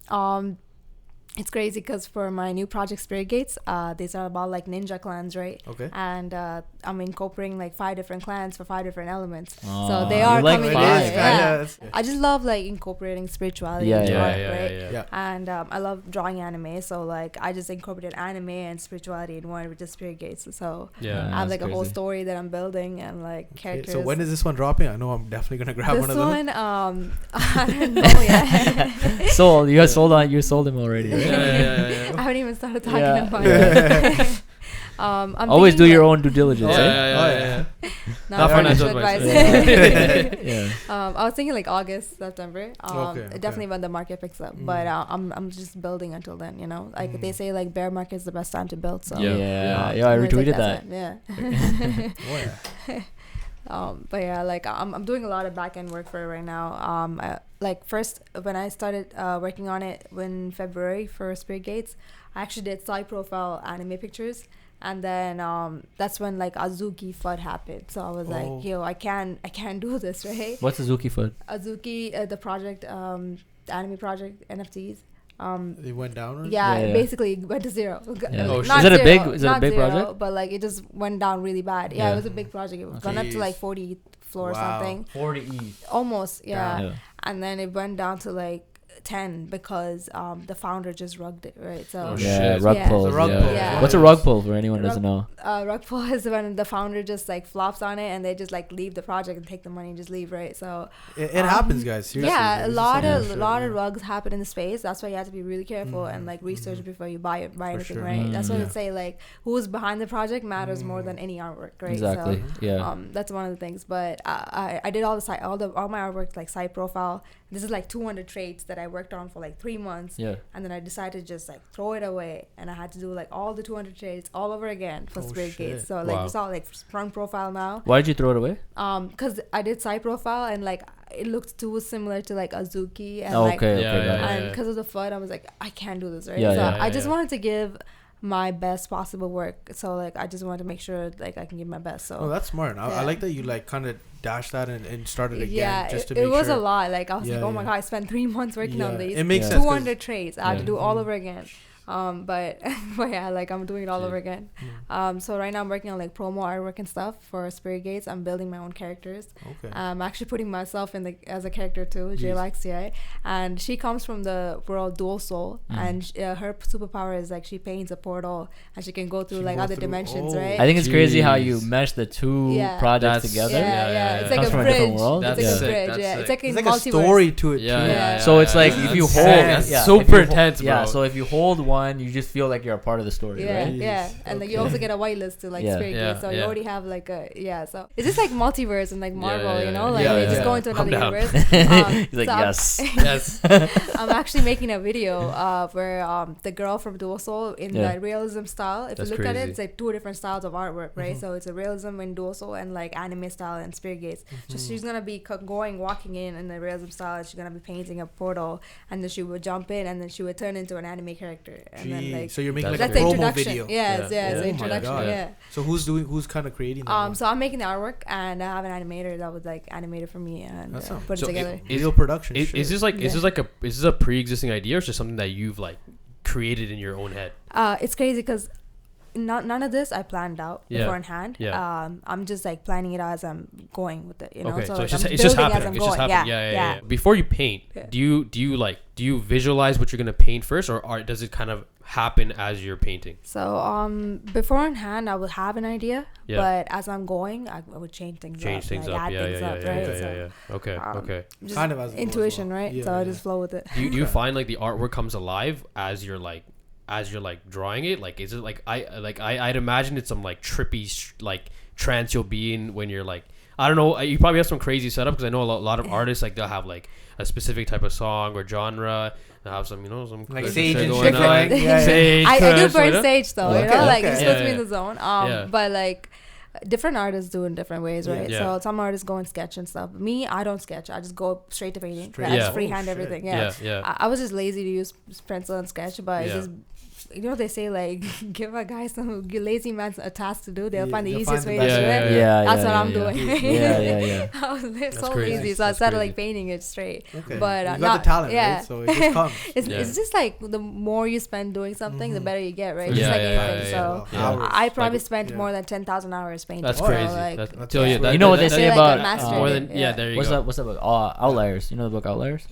S1: It's crazy because for my new project Spirit Gates, these are about like ninja clans, right?
S3: Okay.
S1: And I'm incorporating like 5 different clans for 5 different elements. So they are coming
S3: together.
S1: I just love like incorporating spirituality into art, right?
S3: Yeah.
S1: And I love drawing anime, so like I just incorporated anime and spirituality in one with just Spirit Gates. So I have like a whole story that I'm building and like characters.
S3: So when is this one dropping? I know I'm definitely gonna grab one of them.
S1: This one, I don't know yet.
S4: Sold. You sold him already. Right?
S2: Yeah.
S1: I haven't even started talking about it. I'm
S4: always do your own due diligence.
S2: Yeah.
S1: Not
S2: financial
S1: advice. I was thinking like August, September. Definitely when the market picks up. But I'm just building until then. You know, like they say, like bear market is the best time to build. So
S4: I retweeted that.
S1: But yeah, like I'm doing a lot of back end work for it right now. Like first when I started working on it in February for Spirit Gates, I actually did side profile anime pictures, and then that's when like Azuki FUD happened. So I was like, yo, I can't do this, right?
S4: What's Azuki FUD?
S1: Azuki, the project, the anime project, NFTs.
S3: It went down.
S1: Basically went to zero.
S4: Is it a big project?
S1: But like it just went down really bad. It was a big project. It went up to like 40th floor or something.
S4: 40
S1: almost. And then it went down to like 10 because the founder just rugged it, right? So
S4: rug pull. What's a rug pull for anyone who doesn't know?
S1: Rug pull is when the founder just like flops on it and they just like leave the project and take the money and just leave, right? So
S3: it happens, guys. Seriously.
S1: Yeah, a lot of rugs happen in the space. That's why you have to be really careful and like research before you buy anything, right? That's why I would say like who's behind the project matters more than any artwork, right?
S4: Exactly.
S1: So, that's one of the things. But I did all my artwork like side profile. This is like 200 traits that I worked on for like 3 months. And then I decided to just like throw it away, and I had to do like all the 200 traits all over again for Spirit Gates. So like it's all like front profile now.
S4: Why did you throw it away?
S1: Because I did side profile and like it looked too similar to like Azuki and and because of the FUD, I was like, I can't do this, right? I just wanted to give my best possible work. So like I just wanted to make sure like I can give my best. So
S3: that's smart. I like that you like kind of dashed that and started again.
S1: It was a lot. Like I was like, oh my god, I spent 3 months working on these.
S3: It makes sense.
S1: 200 traits. I had to do all over again. But yeah, like I'm doing it all over again. So right now I'm working on like promo artwork and stuff for Spirit Gates. I'm building my own characters.
S3: Okay.
S1: I'm actually putting myself in as a character too, JYXDI, and she comes from the world Dual Soul, and her superpower is like she paints a portal and she can go through like other dimensions, right?
S4: I think it's crazy how you mesh the two projects together.
S1: Yeah. It's like
S4: Comes
S1: a
S4: from a
S1: bridge.
S4: different world.
S1: It's like a bridge. Yeah, it's like a
S3: like
S1: multiverse.
S3: a story to it.
S2: Yeah.
S4: So it's like if you hold,
S2: that's super intense, bro.
S4: Yeah. So if you hold one, you just feel like you're a part of the story,
S1: Yeah,
S4: right?
S1: yeah, and like you also get a whitelist to like Spirit Gates, so you already have like a so it's just like multiverse and like Marvel, you know, like you just go into another universe.
S4: He's like,
S1: so
S2: yes.
S1: I'm actually making a video where the girl from Dual Soul in the realism style. If
S2: That's
S1: you look at it,
S2: crazy.
S1: it's like two different styles of artwork, right? So it's a realism in Dual Soul and like anime style and Spirit Gates. So she's gonna be walking in the realism style, and she's gonna be painting a portal, and then she would jump in, and then she would turn into an anime character, and then like
S3: so you're making like
S1: that's
S3: a
S1: the
S3: promo
S1: introduction.
S3: video.
S1: It's the
S3: Oh
S1: introduction.
S3: my God.
S1: Yeah.
S3: So who's kind of creating that? One?
S1: So I'm making the artwork, and I have an animator that would like animate it for me and put it together.
S3: Real production.
S2: Is this like is this a pre-existing idea, or is this something that you've like created in your own head?
S1: It's crazy because none of this I planned out beforehand. I'm just like planning it as I'm going with it, you know.
S2: Okay,
S1: so
S2: like,
S1: it's
S2: just happening. It's just happening. Yeah. Before you paint, do you visualize what you're gonna paint first, or does it kind of happen as you're painting?
S1: So beforehand I would have an idea, but as I'm going, I would change things up. Add things up, right?
S2: Okay.
S1: Just
S3: kind of as
S1: intuition, right? So I just flow with it.
S2: Do you find like the artwork comes alive as you're drawing it? Like, is it like I'd imagine it's some like trippy like trance you'll be in when you're like, I don't know, you probably have some crazy setup, because I know a lot of artists, like they'll have like a specific type of song or genre. They'll have some, some
S3: like sage and
S2: going on.
S3: Sage.
S1: I do burn sage though,
S3: Okay,
S1: you know, like
S3: okay.
S1: it's supposed to be in the zone. But like different artists do in different ways, right? So some artists go and sketch and stuff. Me, I don't sketch. I just go straight to painting. I just freehand everything. I was just lazy to use pencil and sketch, but it's just, you know, they say like give a guy some lazy man a task to do, they'll find the easiest way to do it. That's what I'm doing. I was so lazy, so I started like painting it straight. But
S3: you got the talent, right? So it just comes.
S1: It's just like the more you spend doing something, the better you get, right? Just like anything. So I probably spent more than 10,000 hours painting.
S2: That's crazy.
S4: You know what they say about
S2: more than there you go.
S4: What's that book? Outliers. You know the book Outliers?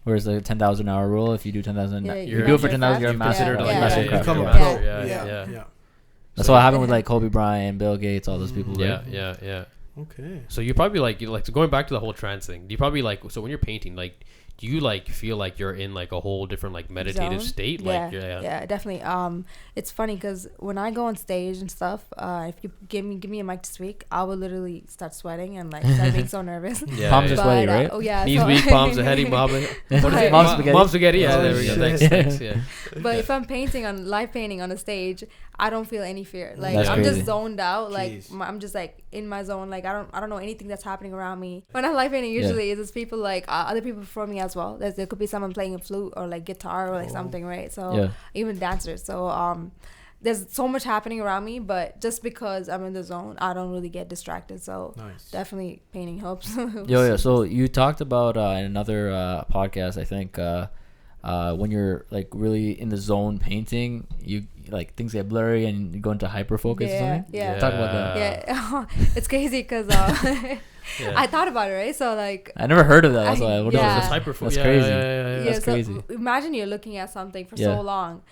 S4: Where's the 10,000 hour rule? If you do 10,000, you do it for 10,000, you're a master. That's what happened with like Kobe Bryant, Bill Gates, all those people. Right?
S2: Yeah.
S3: Okay.
S2: So you probably like going back to the whole trance thing. Do you probably like, so when you're painting, like, do you like feel like you're in like a whole different like meditative state? Like,
S1: yeah, definitely. It's funny because when I go on stage and stuff, if you give me a mic to speak, I will literally start sweating and like start being so nervous.
S4: Palms are sweaty, right?
S2: Knees weak, palms are heady, mobbing. What is it? Mom spaghetti. Yeah, there we go. Thanks. Yeah.
S1: But if I'm live painting on a stage, I don't feel any fear. Like
S4: that's
S1: I'm
S4: crazy.
S1: just zoned out. Like I'm just like in my zone. Like I don't know anything that's happening around me. When I'm live painting, usually it's people like other people before me as well. There could be someone playing a flute or like guitar or like something, right? So even dancers. So there's so much happening around me, but just because I'm in the zone, I don't really get distracted. So definitely painting helps.
S4: So you talked about in another podcast, I think, when you're like really in the zone painting, you like things get blurry and you go into hyperfocus or something. Talk about that.
S1: It's crazy because I thought about it, right? So like
S4: I never heard of that. That's why.
S2: That's hyperfocus.
S4: That's crazy.
S1: That's
S4: crazy.
S1: So imagine you're looking at something for so long,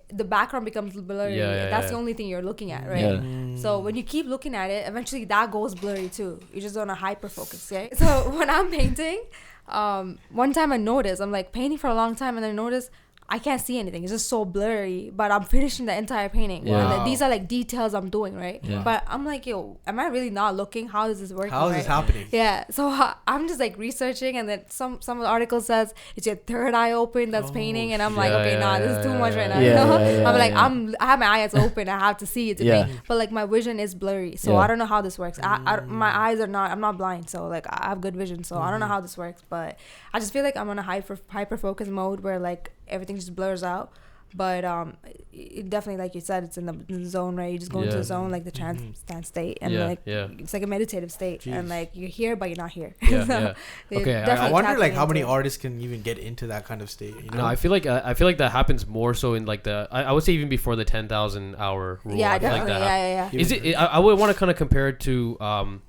S1: the background becomes blurry. That's the only thing you're looking at, right? So when you keep looking at it, eventually that goes blurry too. You're just on a hyperfocus, right? So when I'm painting, one time I noticed, I'm like painting for a long time, and I noticed I can't see anything. It's just so blurry, but I'm finishing the entire painting. And these are like details I'm doing, right? But I'm like, yo, am I really not looking? How is this working?
S3: How is this happening?
S1: So I'm just like researching, and then some of the article says it's your third eye open that's painting, and I'm like, okay, this is too much right now. You know? I'm like, I have my eyes open. I have to see it to paint, but like my vision is blurry, so I don't know how this works. My eyes are not. I'm not blind, so like I have good vision, so I don't know how this works. But I just feel like I'm on a hyper focus mode where like everything just blurs out. But it definitely, like you said, it's in the zone, right? You just go into the zone, like the trance state, and it's like a meditative state. Jeez. And like you're here but you're not here.
S3: Okay, I wonder like how many artists can even get into that kind of state, you know?
S2: No, I feel like that happens more so in like I would say even before the 10,000 hour rule.
S1: Yeah, definitely. Like
S2: Is it? I would want to kind of compare it to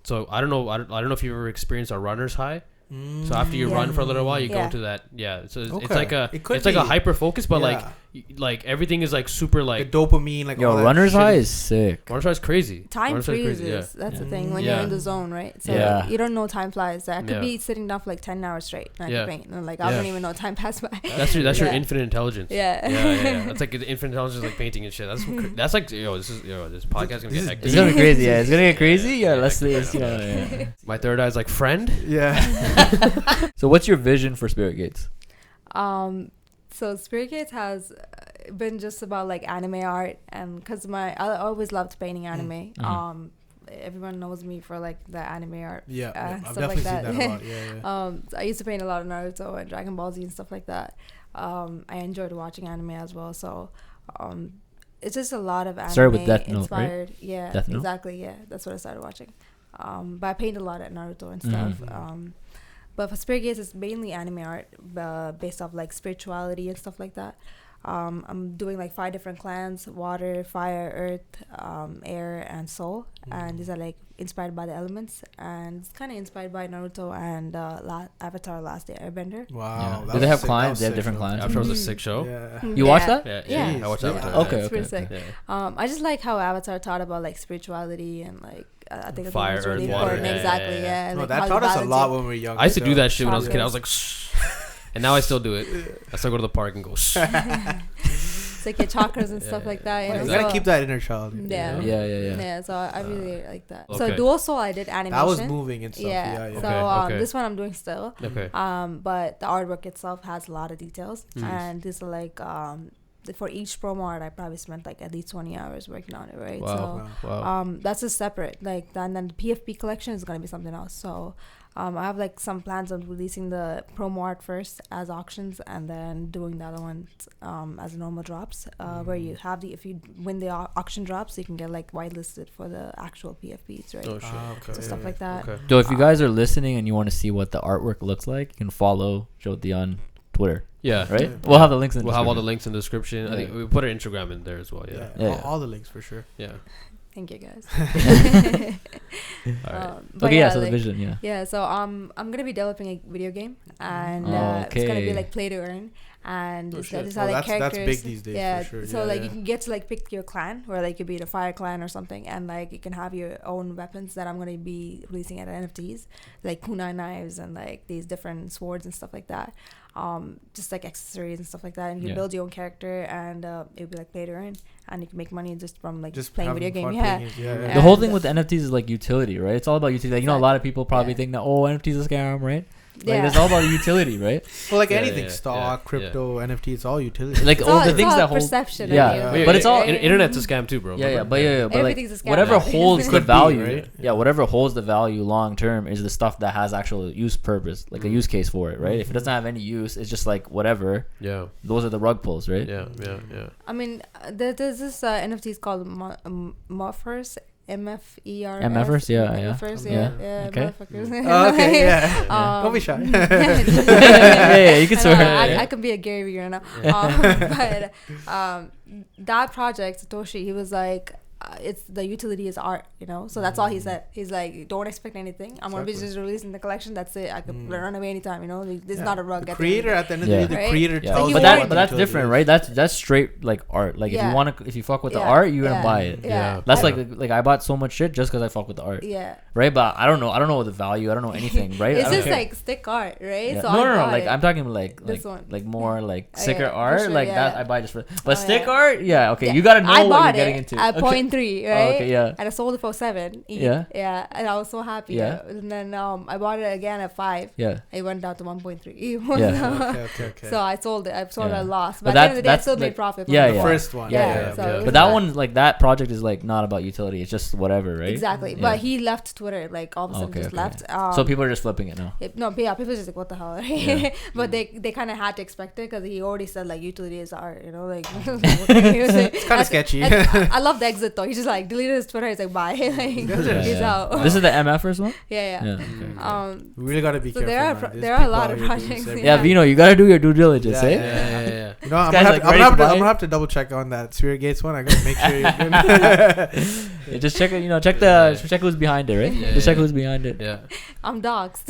S2: so I don't know if you've ever experienced a runner's high. So after you run for a little while, you go into that. Yeah. So it's like a hyperfocus, but like everything is like super like
S3: the dopamine. Like
S4: runner's high is sick.
S2: Runner's high is crazy.
S1: Time freezes. That's the thing when you're in the zone, right? So you don't know time flies. I could be sitting down for like 10 hours straight. And like I don't even know time passed by.
S2: That's your infinite intelligence.
S1: Yeah.
S2: That's like the infinite intelligence, like painting and shit. That's like this podcast gonna get hectic.
S4: It's gonna be crazy. Yeah, it's gonna get crazy. Yeah, let's
S2: My third eye is like friend.
S3: Yeah.
S4: So what's your vision for Spirit Gates?
S1: So Spirit Gates has been just about like anime art, and because I always loved painting anime. Everyone knows me for like the anime art.
S3: I've
S1: stuff
S3: definitely
S1: like that.
S3: seen that a lot.
S1: I used to paint a lot of Naruto and Dragon Ball Z and stuff like that. I enjoyed watching anime as well. So it's just a lot of anime
S4: started with Death Note,
S1: inspired.
S4: Right?
S1: Yeah,
S4: Death Note?
S1: exactly. Yeah, that's what I started watching. But I paint a lot at Naruto and stuff. But for Spirit Gates, it's mainly anime art based off like spirituality and stuff like that. I'm doing like 5 different clans: water, fire, earth, air, and soul. And these are like inspired by the elements, and it's kind of inspired by Naruto and Avatar: Last Airbender.
S3: Wow.
S4: Do they have clans? They have different clans.
S2: Avatar was a sick show.
S4: You watched that?
S1: Yeah.
S2: I watched Avatar.
S4: Okay.
S1: It's pretty sick. I just like how Avatar taught about like spirituality and like I think
S2: fire,
S1: it's really
S2: earth, water.
S1: important. Exactly. Yeah.
S3: No,
S1: like
S3: that taught us a lot when we were young.
S2: I used to do that shit when I was a kid. I was like, shh. And now I still do it. I still go to the park and go, shh.
S1: It's like your chakras and stuff like that.
S3: You gotta keep that inner child.
S1: Yeah. So I really like that.
S2: Okay.
S1: So Dual Soul, I did animation.
S3: That was moving and stuff. Yeah.
S1: So this one I'm doing still.
S2: Okay.
S1: But the artwork itself has a lot of details, and these are like for each promo art, I probably spent like at least 20 hours working on it, right?
S2: Wow.
S1: That's just separate. Like, and then the PFP collection is gonna be something else. So, I have like some plans of releasing the promo art first as auctions, and then doing the other ones as normal drops, where you have if you win the auction drops, you can get like whitelisted for the actual PFPs, right?
S2: Oh shit.
S1: Okay. So stuff like that.
S2: Okay.
S4: So if you guys are listening and you want to see what the artwork looks like, you can follow Jyothee on Twitter.
S2: Yeah.
S4: Right? We'll have the links in the
S2: description. We'll have all the links in the description. I think we put our Instagram in there as well. Yeah.
S3: All the links for sure.
S2: Yeah.
S1: Thank you, guys.
S2: All right.
S4: Okay, so the vision,
S1: Yeah, so I'm gonna be developing a video game, and it's gonna be like play to earn, and it's how like characters.
S3: That's big these days.
S1: Yeah,
S3: for sure.
S1: So like you can get to like pick your clan, or like you could be the fire clan or something, and like you can have your own weapons that I'm gonna be releasing at NFTs, like kunai knives and like these different swords and stuff like that. Just like accessories and stuff like that, and you build your own character, and it'll be like play to earn, and you can make money just from like just playing video game. Yeah.
S4: The whole thing with NFTs is like utility, right? It's all about utility. Like, you know, a lot of people probably think that NFTs is a scam, right? Like, it's all about utility, right?
S3: Well, like anything, stock, crypto, NFT, it's all utility.
S4: Like all the things that hold
S1: perception.
S2: But it's all internet's a scam too, bro.
S4: But
S1: everything's
S4: like
S1: a scam.
S4: whatever holds the value,
S3: right?
S4: whatever holds the value long term is the stuff that has actual use purpose, like a use case for it, right? If it doesn't have any use, it's just like whatever.
S2: Yeah.
S4: Those are the rug pulls, right?
S2: Yeah.
S1: I mean, there's this NFTs called Muffers. MFERS.
S4: MFers, yeah.
S1: Okay.
S3: Okay, yeah. Don't be shy.
S4: Yeah, you can swear.
S1: I can be a Gary V right now. But that project, Satoshi, he was like, it's the utility is art, you know. So that's all he said. He's like, don't expect anything. I'm gonna be just releasing the collection. That's it. I could run away anytime, you know. This is not a rug.
S3: The creator at the end of the day, the creator tells.
S4: But that's different, right? That's straight like art. Like if you fuck with the art, you're gonna buy it.
S1: Yeah.
S4: That's like I bought so much shit just because I fuck with the art.
S1: Yeah.
S4: Right, but I don't know the value. I don't know anything. Right.
S1: It's just like stick art, right?
S4: Yeah.
S1: So
S4: No. Like I'm talking like
S1: this one.
S4: like more like sticker art.
S1: Sure,
S4: like that I buy just for. But stick art, okay. You gotta know what you're getting into.
S1: At point 1.3, right?
S4: Oh, okay, yeah.
S1: And I sold it for 7.
S4: Yeah.
S1: Yeah, and I was so happy.
S4: Yeah.
S1: And then I bought it again at 5.
S4: Yeah.
S1: It went down to 1.3.
S4: Yeah.
S3: Okay.
S1: So I sold it. I sold it
S4: Yeah.
S1: at a loss.
S4: But
S1: But at the end of the day, I
S4: that's
S1: still
S4: like-
S1: made profit.
S4: yeah,
S1: from
S3: The
S1: it.
S3: first one.
S1: Yeah, so it was
S4: But that
S1: bad.
S4: one, like that project is like not about utility. It's just whatever, right?
S1: Exactly.
S4: Yeah.
S1: But he left Twitter. Like all of a sudden
S4: Okay,
S1: just
S4: okay.
S1: left.
S4: So people are just flipping it now.
S1: Yeah, people just like, what the hell, right?
S4: Yeah.
S1: But they kind of had to expect it because he already said like utility is art, you know, like it's
S3: kind of sketchy.
S1: I love the exit though. He just like deleted his Twitter. He's like, bye, like he's out.
S4: This is the MF first one.
S1: Yeah.
S4: Okay.
S3: We really gotta be
S1: So
S3: careful. man. There's
S1: there are a
S3: people
S1: lot
S3: out
S1: of
S3: here doing
S1: projects.
S3: this
S4: Yeah, Vino, you gotta do your due diligence,
S3: Yeah,
S4: eh?
S2: Yeah.
S3: You know, I'm
S4: guy's,
S3: gonna,
S4: like,
S3: have,
S4: ready
S3: I'm,
S4: to
S3: gonna
S4: buy
S3: have,
S4: it.
S3: to double check on that Spirit Gates one. I gotta make sure you're good.
S4: Yeah, just check it. Check who's behind it, right?
S2: Yeah,
S4: Just check
S2: yeah.
S4: who's behind it.
S2: Yeah.
S1: I'm doxxed.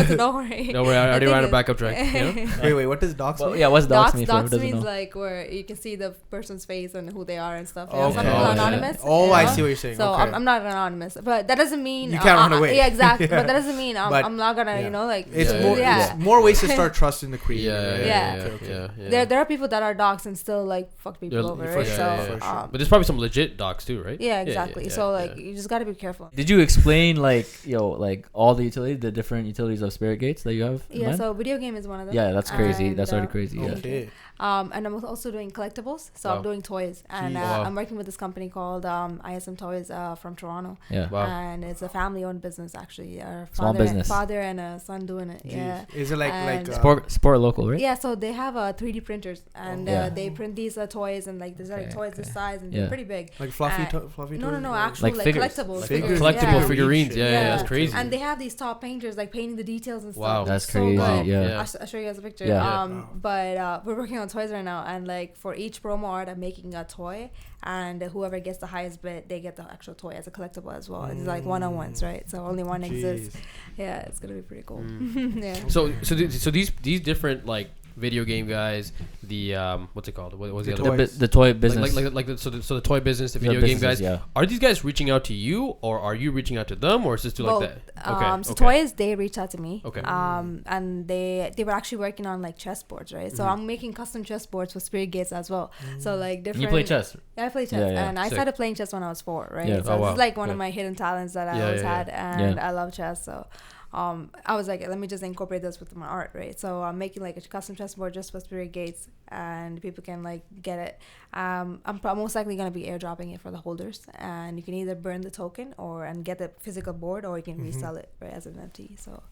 S1: So don't worry.
S2: No worry, I already
S1: think
S2: ran a
S1: it's-
S2: backup track. You know?
S3: Wait, what does docs
S4: Well,
S3: mean?
S4: yeah, what's docs
S1: Dox,
S4: mean for who
S1: dox
S4: doesn't
S1: means
S4: know?
S1: like where you can see the person's face and who they are and stuff.
S3: Okay.
S1: Some people
S2: Oh,
S1: are
S2: yeah.
S1: anonymous.
S3: Oh,
S1: you
S3: I
S1: know?
S3: see what you're saying.
S1: So
S3: okay.
S1: I'm not anonymous, but that doesn't mean
S3: You can't run away.
S1: Yeah, exactly.
S3: Yeah.
S1: But that doesn't mean
S3: But,
S1: I'm not gonna,
S3: yeah.
S1: you know, like
S3: It's
S2: Yeah,
S3: more.
S1: yeah.
S3: It's more ways to start trusting the creator.
S2: Yeah.
S3: right?
S1: Yeah.
S2: Yeah.
S1: There are people that are docs and still like fuck people over,
S3: for
S1: right?
S3: sure,
S1: So
S3: for sure.
S2: But there's probably some legit docs too, right?
S1: yeah, exactly. So like
S2: yeah.
S1: you just gotta be careful.
S4: Did you explain like all the utilities, the different utilities of Spirit Gates that you have? in
S1: Yeah,
S4: mind?
S1: so video game is one of them.
S4: Yeah, that's crazy.
S1: And,
S4: That's already crazy. Yeah.
S3: Okay.
S1: And I'm also doing collectibles. So
S2: Wow.
S1: I'm doing toys, and
S3: Jeez.
S2: Wow.
S1: I'm working with this company called ISM Toys from Toronto.
S4: Yeah.
S2: Wow.
S1: And it's a family-owned business actually. Our
S4: Small business.
S1: father and a son doing it.
S3: Jeez.
S1: Yeah.
S3: Is it like
S1: And-
S4: Sport local, right?
S1: Yeah, so they have 3D printers, and
S4: Yeah.
S1: they print these toys, and like there's like
S4: Okay,
S1: toys this
S4: okay.
S1: size, and
S4: Yeah.
S1: they're pretty big.
S3: like fluffy
S1: No,
S3: toys?
S1: no,
S3: or-
S1: actual
S4: Like
S1: like
S4: figures.
S1: collectibles.
S3: Like
S1: figures,
S2: Collectible
S1: yeah.
S2: figures. Yeah, that's
S1: Yeah.
S2: crazy.
S1: And they have these top painters like painting the details and stuff.
S2: Wow.
S4: That's
S1: So
S4: crazy.
S1: good.
S4: Yeah.
S1: I'll show you guys a picture.
S4: Yeah.
S3: Wow.
S1: But we're working on toys right now, and like for each promo art, I'm making a toy, and whoever gets the highest bid, they get the actual toy as a collectible as well. It's like one-on-ones, right? So only one exists. Yeah, it's gonna be pretty cool. Yeah.
S2: So these different like video game guys, the what's it called? What was the
S3: The
S2: other?
S3: toys.
S4: The toy business.
S2: So the toy business, the
S4: The
S2: video game
S4: businesses,
S2: guys.
S4: yeah.
S2: Are these guys reaching out to you, or are you reaching out to them, or is this to like
S1: Both.
S2: that? Okay.
S1: So toys, they reached out to me.
S2: Okay.
S1: And they were actually working on like chessboards, right? So I'm making custom chessboards for Spirit Gates as well. So like different.
S4: You play chess.
S1: Yeah, I play chess,
S4: Yeah, yeah.
S1: and I
S2: Sick.
S1: started playing chess when I was 4, right?
S4: Yeah.
S1: So
S2: Oh,
S1: this
S2: wow.
S1: is like one
S2: Yeah.
S1: of my hidden talents that I
S2: Yeah,
S1: always
S2: yeah,
S1: had,
S2: yeah.
S1: and
S4: Yeah.
S1: I love chess. So I was like, let me just incorporate this with my art, right? So I'm making like a custom chessboard just for Spirit Gates, and people can like get it. I'm most likely gonna be airdropping it for the holders, and you can either burn the token and get the physical board, or you can resell it, right, as an NFT. So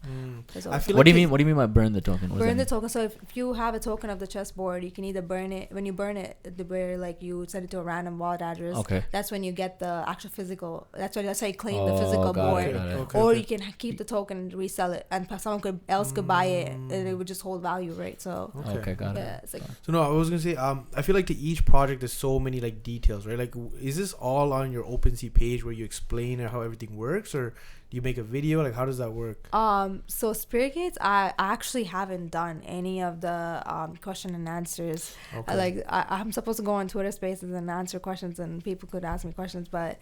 S1: there's
S3: I
S1: also-
S3: feel
S4: What do you
S3: like
S4: mean? What do you mean by burn the token? What does
S1: burn the
S4: that
S1: token. So if you have a token of the chessboard, you can either burn it. When you burn it, where like you send it to a random wallet address.
S4: mean? Okay.
S1: That's when you get the actual physical. That's how you claim the
S4: Oh,
S1: physical
S4: got
S1: board.
S4: it, got it.
S3: Okay,
S1: Or
S3: okay.
S1: you can keep the token and resell it, and someone else could buy it, and it would just hold value, right? So
S4: Okay, got it.
S1: yeah, it's like
S3: So no, I was gonna say, I feel like to each project there's so many like details, right? Like, is this all on your OpenSea page where you explain how everything works, or do you make a video? Like, how does that work?
S1: so Spirit Gates, I actually haven't done any of the question and answers.
S3: Okay.
S1: I'm supposed to go on Twitter Spaces and answer questions, and people could ask me questions, but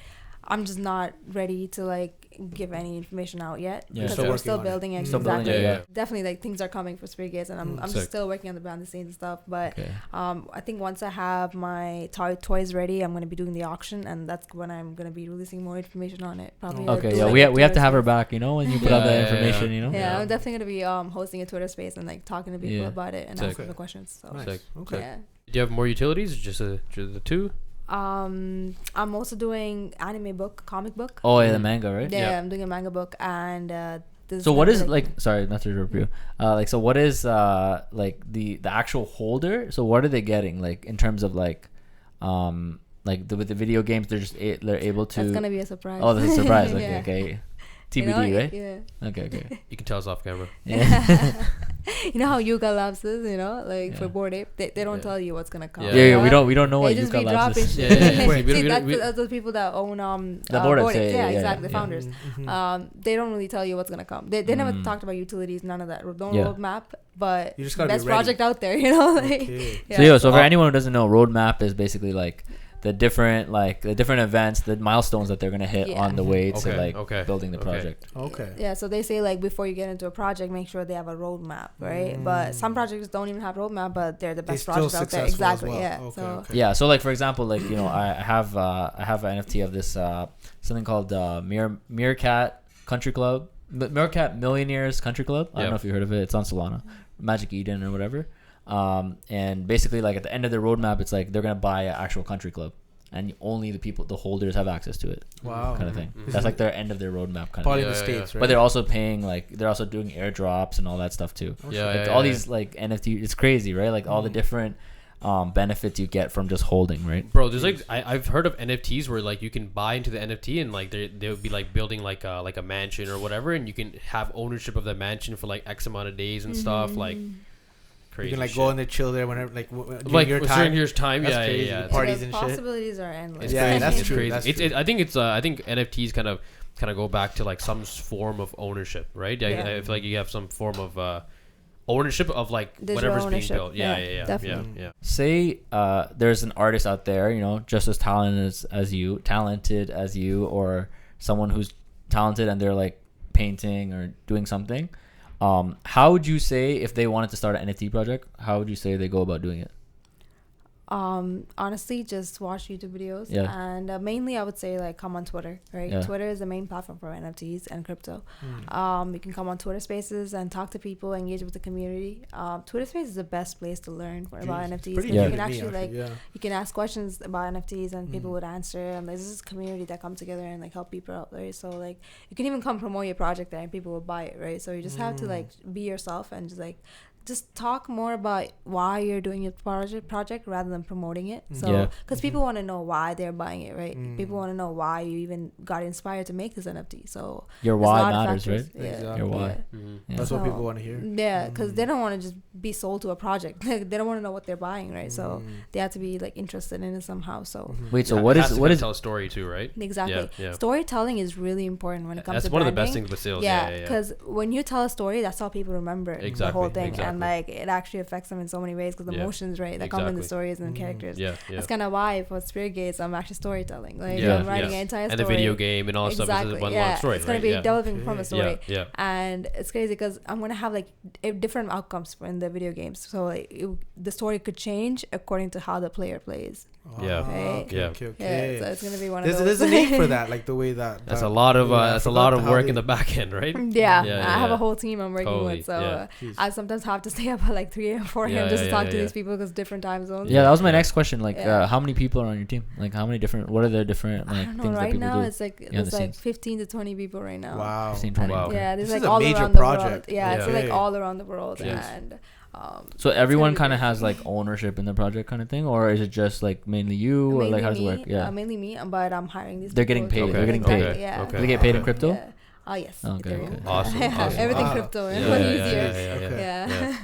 S1: I'm just not ready to like give any information out yet,
S4: Yeah.
S1: because
S3: Still
S1: we're
S3: working
S1: still
S3: on it.
S1: building it.
S4: Still building
S1: Exactly.
S4: it, yeah.
S1: Definitely, like things are coming for Spirit Gates, and I'm
S2: Sick.
S1: just still working on the behind the scenes and stuff. But
S4: Okay.
S1: I think once I have my toys ready, I'm gonna be doing the auction, and that's when I'm gonna be releasing more information on it. Probably. like,
S4: Okay.
S1: do,
S4: Yeah.
S1: like,
S4: We
S1: a
S4: have to
S1: Twitter
S4: have her
S1: space.
S4: back. You know, when you put out
S2: Yeah,
S4: that
S2: yeah,
S4: information.
S2: yeah.
S4: You know.
S1: Yeah,
S2: Yeah.
S1: I'm definitely gonna be hosting a Twitter space and like talking to people
S4: Yeah.
S1: about it and
S2: Sick.
S1: asking the questions. So
S3: Nice.
S2: Sick.
S3: Okay.
S1: yeah.
S2: Do you have more utilities, or just the two?
S1: I'm also doing comic book.
S4: Oh yeah, the manga, right?
S1: Yeah,
S2: Yeah.
S1: I'm doing a manga book, and this
S4: So what
S1: gonna
S4: is
S1: be,
S4: like? Sorry, not to interrupt you. So what is like the actual holder? So what are they getting like in terms of like with the video games? They're able to.
S1: That's gonna be a surprise.
S4: Oh, that's a surprise. Okay,
S1: Yeah.
S4: okay.
S1: You
S4: TBD,
S1: know,
S4: right?
S1: Yeah.
S4: Okay, okay.
S2: You can tell us off camera.
S4: Yeah.
S1: You know how Yuga Labs is, like for
S4: Yeah.
S1: Bored Ape, they don't
S2: Yeah.
S1: tell you what's gonna come.
S2: Yeah.
S4: Yeah, we don't know
S1: They
S4: what
S1: just
S4: Yuka
S1: be
S4: Labs
S1: dropping
S4: is.
S1: shit.
S2: Yeah, yeah, yeah.
S1: See,
S2: We don't-
S1: that's the people that own
S4: The Bored Apes,
S1: Bored Apes.
S4: yeah,
S1: Yeah,
S4: yeah,
S1: exactly.
S4: yeah.
S1: Founders.
S3: Mm-hmm.
S1: They don't really tell you what's gonna come. They never
S4: Mm.
S1: talked about utilities, none of that. No
S4: Yeah.
S1: roadmap, but
S3: You just gotta be
S1: best
S3: ready.
S1: project out there. Like,
S3: Okay.
S1: yeah.
S4: So for anyone who doesn't know, roadmap is basically like the different events, the milestones that they're gonna hit on the way to building the project.
S1: Yeah, so they say like before you get into a project, make sure they have a roadmap, right? But some projects don't even have a roadmap, but they're the best projects out there. Exactly. Yeah.
S4: So like for example, like I have an NFT of this something called Meerkat Country Club, Meerkat Millionaires Country Club. I don't know if you heard of it. It's on Solana, Magic Eden or whatever. And basically like at the end of the roadmap, it's like they're gonna buy an actual country club, and only the holders have access to it.
S3: Wow,
S4: kind of thing. That's like their end of their roadmap kind
S3: probably
S4: of
S3: thing. In the States, right?
S4: But they're also paying they're also doing airdrops and all that stuff too. All these like NFT, it's crazy, right? Like all the different benefits you get from just holding, right?
S2: Bro, there's like I've heard of NFTs where like you can buy into the NFT and like they would be like building like a mansion or whatever, and you can have ownership of the mansion for like X amount of days and stuff. Like crazy.
S3: You can like go in there, chill there whenever
S2: like
S3: your
S2: certain years time.
S3: That's
S2: crazy. Yeah.
S3: Parties and
S1: possibilities are endless.
S2: It's
S3: yeah,
S2: crazy.
S3: that's
S2: it's
S3: true.
S2: Crazy.
S3: That's
S2: true. I think NFTs kind of go back to like some form of ownership, right? I feel like you have some form of ownership of like
S1: Digital
S2: whatever's
S1: ownership.
S2: being built. Yeah,
S1: Definitely.
S2: yeah.
S4: Say there's an artist out there, just as talented as you, or someone who's talented and they're like painting or doing something. How would you say if they wanted to start an NFT project? How would you say they go about doing it?
S1: Honestly, just watch YouTube videos, and mainly I would say like come on Twitter, right? Twitter is the main platform for NFTs and crypto. You can come on Twitter Spaces and talk to people, engage with the community. Twitter Spaces is the best place to learn about NFTs. You can actually you can ask questions about NFTs and people would answer, and there's this community that come together and like help people out, right? So like you can even come promote your project there and people will buy it, right? So you just have to like be yourself and just talk more about why you're doing your project rather than promoting it. So because people want to know why they're buying it, right? People want to know why you even got inspired to make this NFT. So
S4: your why matters, right?
S3: Exactly.
S4: Your why.
S3: That's what people want to hear.
S1: Yeah, because they don't want to just be sold to a project. They don't want to know what they're buying, right? So they have to be like interested in it somehow. So
S4: wait, so what is
S2: tell a story too, right?
S1: Exactly. Yeah. Storytelling is really important when it comes to
S2: that's one of the best things with sales. Yeah,
S1: because when you tell a story, that's how people remember the whole thing, and like it actually affects them in so many ways because the emotions, right, that come in the stories and characters. That's kind of why for Spirit Gates I'm actually storytelling. Like I'm writing an entire story.
S2: And the video game and all that stuff is one long story.
S1: It's gonna be developing from a story. And it's crazy because I'm gonna have like different outcomes in the video games. So like, the story could change according to how the player plays.
S3: Okay.
S1: So it's gonna be one of those.
S3: There's a name for that, like the way that.
S2: That's a lot of work in the back end, right?
S1: I have a whole team I'm working with, so I sometimes have to stay up at like 3 or 4 a.m. just to talk to these people because different time zones.
S4: Yeah, that was my next question. Like, how many people are on your team? Like, how many different? What are the different like
S1: I don't know,
S4: things
S1: right
S4: that people
S1: now
S4: do?
S1: it's like there's like 15 to 20 people right now.
S3: Wow.
S4: 15, 20.
S2: Wow.
S1: Yeah, there's
S3: This
S1: like
S3: is a
S1: all
S3: major
S1: around the
S3: project.
S1: world. Yeah, it's like all around the world, and
S4: so everyone kind of has like ownership in the project kind of thing, or is it just like mainly you, or like how does it work?
S1: Mainly me, but I'm hiring these.
S4: They're getting paid. They're getting paid.
S1: Yeah.
S4: Do they get paid in crypto?
S1: Yes.
S4: Okay.
S2: Awesome.
S1: Everything crypto. Easier. Yeah.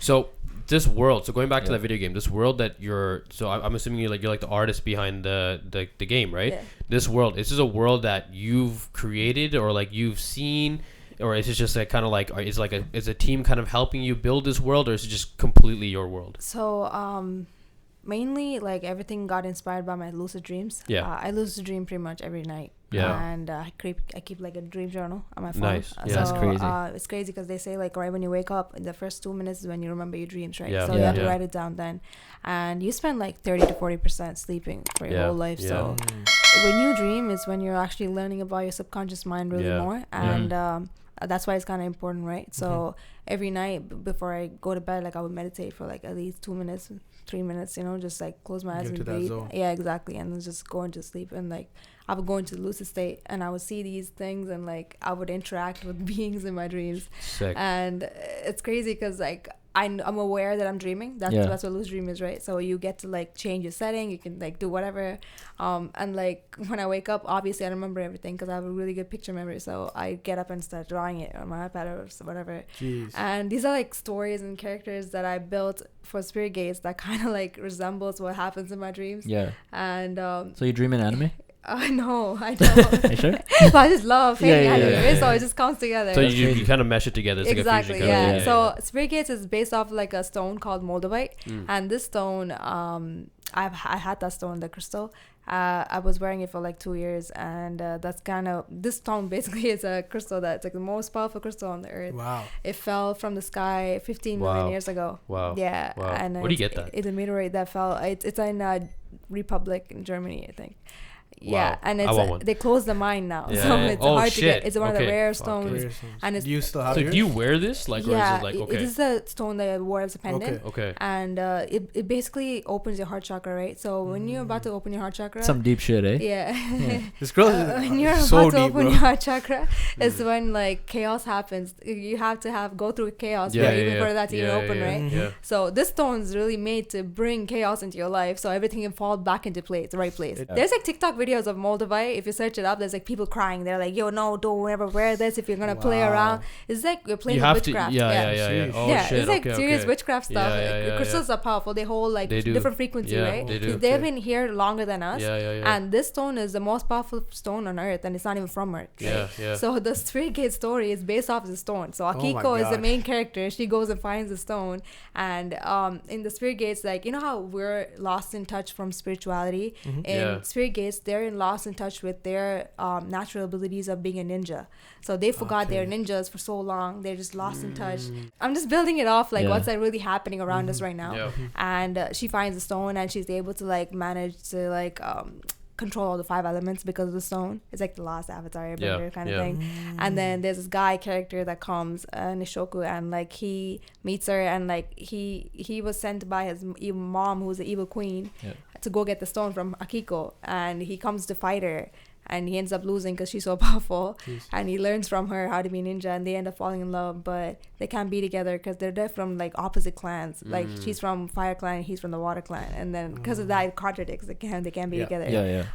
S2: So this world. So going back to that video game, this world that you're. So I'm assuming you're like the artist behind the game, right?
S1: Yeah.
S2: This world. This is a world that you've created or like you've seen. Or is it just like kind of like is a team kind of helping you build this world, or is it just completely your world?
S1: So mainly like everything got inspired by my lucid dreams. I lucid dream pretty much every night. And I keep like a dream journal on my phone.
S2: Nice.
S1: So,
S4: that's crazy.
S1: It's crazy because they say like right when you wake up, the first 2 minutes is when you remember your dreams, right?
S2: Yeah.
S1: So you have to write it down then, and you spend like 30 to 40% sleeping for your whole life. So when you dream is when you're actually learning about your subconscious mind really more, and that's why it's kind of important, right? So every night before I go to bed, like I would meditate for like at least 2 minutes, 3 minutes, just like close my eyes and breathe. Yeah, exactly. And then just go into sleep, and like I would go into the lucid state and I would see these things, and like I would interact with beings in my dreams.
S2: Sick.
S1: And it's crazy because like I'm aware that I'm dreaming. That's what lucid dream is, right? So you get to like change your setting. You can like do whatever. And like when I wake up, obviously I remember everything because I have a really good picture memory. So I get up and start drawing it on my iPad or whatever.
S3: Jeez.
S1: And these are like stories and characters that I built for Spirit Gates that kind of like resembles what happens in my dreams. Yeah. And
S4: so you dream in anime?
S1: No, I don't.
S4: Are you sure?
S1: But I just love painting anime, so it just comes together.
S2: So you kind of mesh it together. It's
S1: exactly,
S2: like a
S1: so Spirit Gates is based off like a stone called moldavite, and this stone, I had that stone, the crystal. I was wearing it for like 2 years, and that's kind of, this stone basically is a crystal that's like the most powerful crystal on the earth.
S3: Wow.
S1: It fell from the sky 15 million years ago.
S2: Wow.
S1: Yeah.
S2: Wow.
S1: And
S2: where do you get that?
S1: It's a meteorite that fell. It's in Republic in Germany, I think. Yeah,
S2: Wow.
S1: and
S2: I want one.
S1: they closed the mine now,
S2: Yeah,
S1: so
S2: yeah.
S1: it's
S2: Oh,
S1: hard to
S2: shit.
S1: get. It's one of the
S2: Okay.
S1: rare
S2: Fuck,
S1: stones, and it's
S3: Do you still have
S2: So
S3: yours?
S2: do you wear this? Like, or is it like, okay.
S1: it is a stone that I wore as a pendant.
S2: Okay.
S1: And it basically opens your heart chakra, right? So when you're about to open your heart chakra,
S4: Some deep shit, eh?
S1: yeah.
S3: This girl
S1: when you're
S3: is so
S1: about to
S3: deep,
S1: open
S3: bro.
S1: your heart chakra, is when like chaos happens. You have to go through chaos,
S2: Yeah,
S1: even
S2: yeah,
S1: for that to even open, right?
S2: Yeah.
S1: So this stone's really made to bring chaos into your life, so everything can fall back into place, the right place. There's like TikTok videos of Moldavite. If you search it up, there's like people crying. They're like, "Yo, no, don't ever wear this if you're gonna play around." It's like you're playing
S2: You
S1: with
S2: have
S1: witchcraft.
S2: to. Yeah. Oh
S1: yeah,
S2: shit.
S1: it's like
S2: okay,
S1: serious
S2: okay.
S1: witchcraft stuff. Crystals are powerful. They hold like
S2: They do.
S1: different frequency,
S2: Yeah,
S1: right?
S2: they do.
S1: They've been here longer than us.
S2: Yeah.
S1: And this stone is the most powerful stone on earth, and it's not even from Earth. Right?
S2: Yeah.
S1: So the Spirit Gate story is based off the stone. So
S3: my
S1: Akiko is the
S3: gosh.
S1: main character. She goes and finds the stone, and in the Spirit Gates, like, you know how we're lost in touch from spirituality. In Spirit Gates, they're lost in touch with their natural abilities of being a ninja. So they forgot they're ninjas for so long. They're just lost in touch. I'm just building it off like what's really happening around us right now. And she finds the stone, and she's able to like manage to like control all the 5 elements because of the stone. It's like the last Avatar Airbender kind of thing. And then there's this guy character that comes, Nishoku, and like he meets her, and like he was sent by his evil mom, who's the evil queen, to go get the stone from Akiko, and he comes to fight her. And he ends up losing because she's so powerful. Jeez. And he learns from her how to be ninja, and they end up falling in love, but they can't be together because they're from like opposite clans. Like she's from Fire Clan, he's from the Water Clan, and then because of that it contradicts. They can't be together.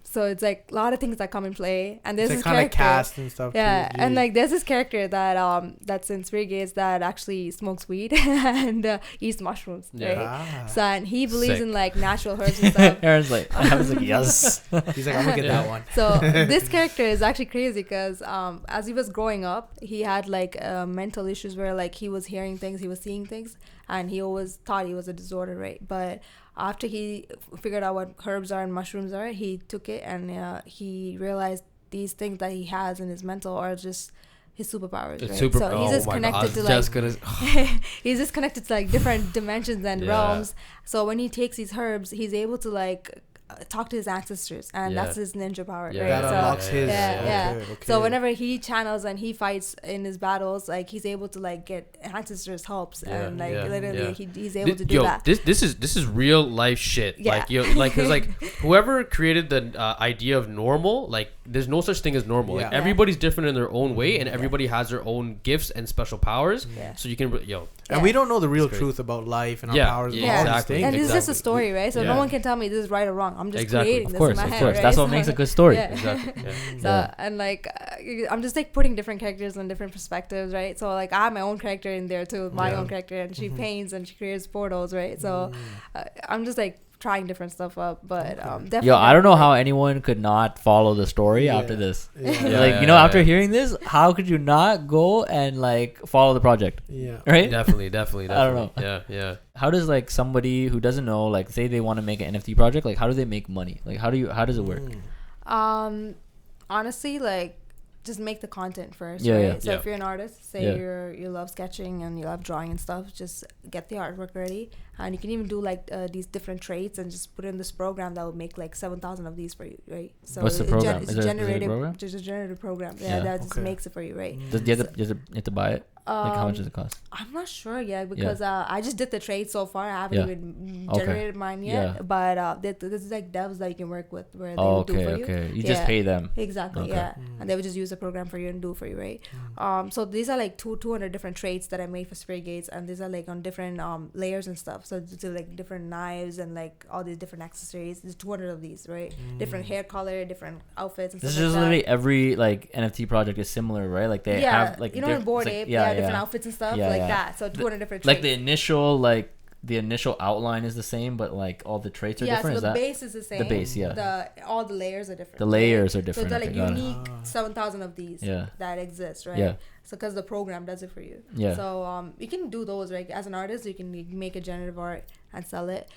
S1: So it's like a lot of things that come in play, and there's
S3: it's
S1: this
S3: kind of
S1: character,
S3: cast and stuff.
S1: yeah,
S3: too.
S1: and like there's this character that that's in Spirit Gates that actually smokes weed and eats mushrooms, right? So and he believes in like natural herbs and stuff.
S4: Aaron's like, I was like, yes.
S3: He's like, I'm gonna get that one.
S1: So this character is actually crazy because as he was growing up, he had like mental issues where like he was hearing things, he was seeing things, and he always thought he was a disorder, right? But after he figured out what herbs are and mushrooms are, he took it, and he realized these things that he has in his mental are just his superpowers, right? So he's just connected to like he's just connected to like different dimensions and realms. So when he takes these herbs, he's able to like talk to his ancestors, and that's his ninja power, right?
S3: That unlocks his
S1: Okay. So whenever he channels and he fights in his battles, like he's able to like get ancestors helps, and like literally he's able to do that.
S2: This is real life shit. Like cause like whoever created the idea of normal, like there's no such thing as normal. Like everybody's different in their own way, and everybody has their own gifts and special powers. So you can
S3: and we don't know the real truth about life and our powers.
S2: Exactly.
S1: And it's just a story, right? So no one can tell me this is right or wrong. I'm just creating this in my head, right?
S4: That's what makes a good story.
S1: And like I'm just like putting different characters on different perspectives, right? So like I have my own character in there too, my own character, and she paints and she creates portals, right? So I'm just like trying different stuff up, but definitely.
S4: I don't know how anyone could not follow the story after this. After hearing this, how could you not go and like follow the project? Right?
S2: Definitely.
S4: I don't know.
S2: Yeah.
S4: How does like somebody who doesn't know, like say they want to make an NFT project, like how do they make money? Like how does it work?
S1: Honestly, like just make the content first, right? So if you're an artist, say you love sketching and you love drawing and stuff, just get the artwork ready, and you can even do like these different traits and just put in this program that will make like 7,000 of these for you, right? So
S4: what's the program?
S1: It's a generative program that just makes it for you, right?
S4: Do you have to buy it? Like how much does it cost?
S1: I'm not sure yet because I just did the trade so far. I haven't even generated mine yet. But this is like devs that you can work with where they will do for you.
S4: Okay. You just pay them.
S1: Exactly. And they would just use the program for you and do for you, right? So these are like 200 different traits that I made for Spirit Gates, and these are like on different layers and stuff. So it's like different knives and like all these different accessories. There's 200 of these, right? Different hair color, different outfits and stuff.
S4: This is literally every like NFT project is similar, right? Like they have like
S1: in Bored Ape, different outfits and stuff like that. So 200 different traits.
S4: Like the initial like the initial outline is the same, but like all the traits are different.
S1: So
S4: is
S1: the
S4: that
S1: base is the same.
S4: the base? Yeah.
S1: All the layers are different.
S4: The layers are different.
S1: So they're like
S4: got
S1: unique 7,000 of these that exist, right?
S4: Yeah.
S1: So because the program does it for you.
S4: Yeah.
S1: So you can do those, right? As an artist, you can make a generative art and sell it.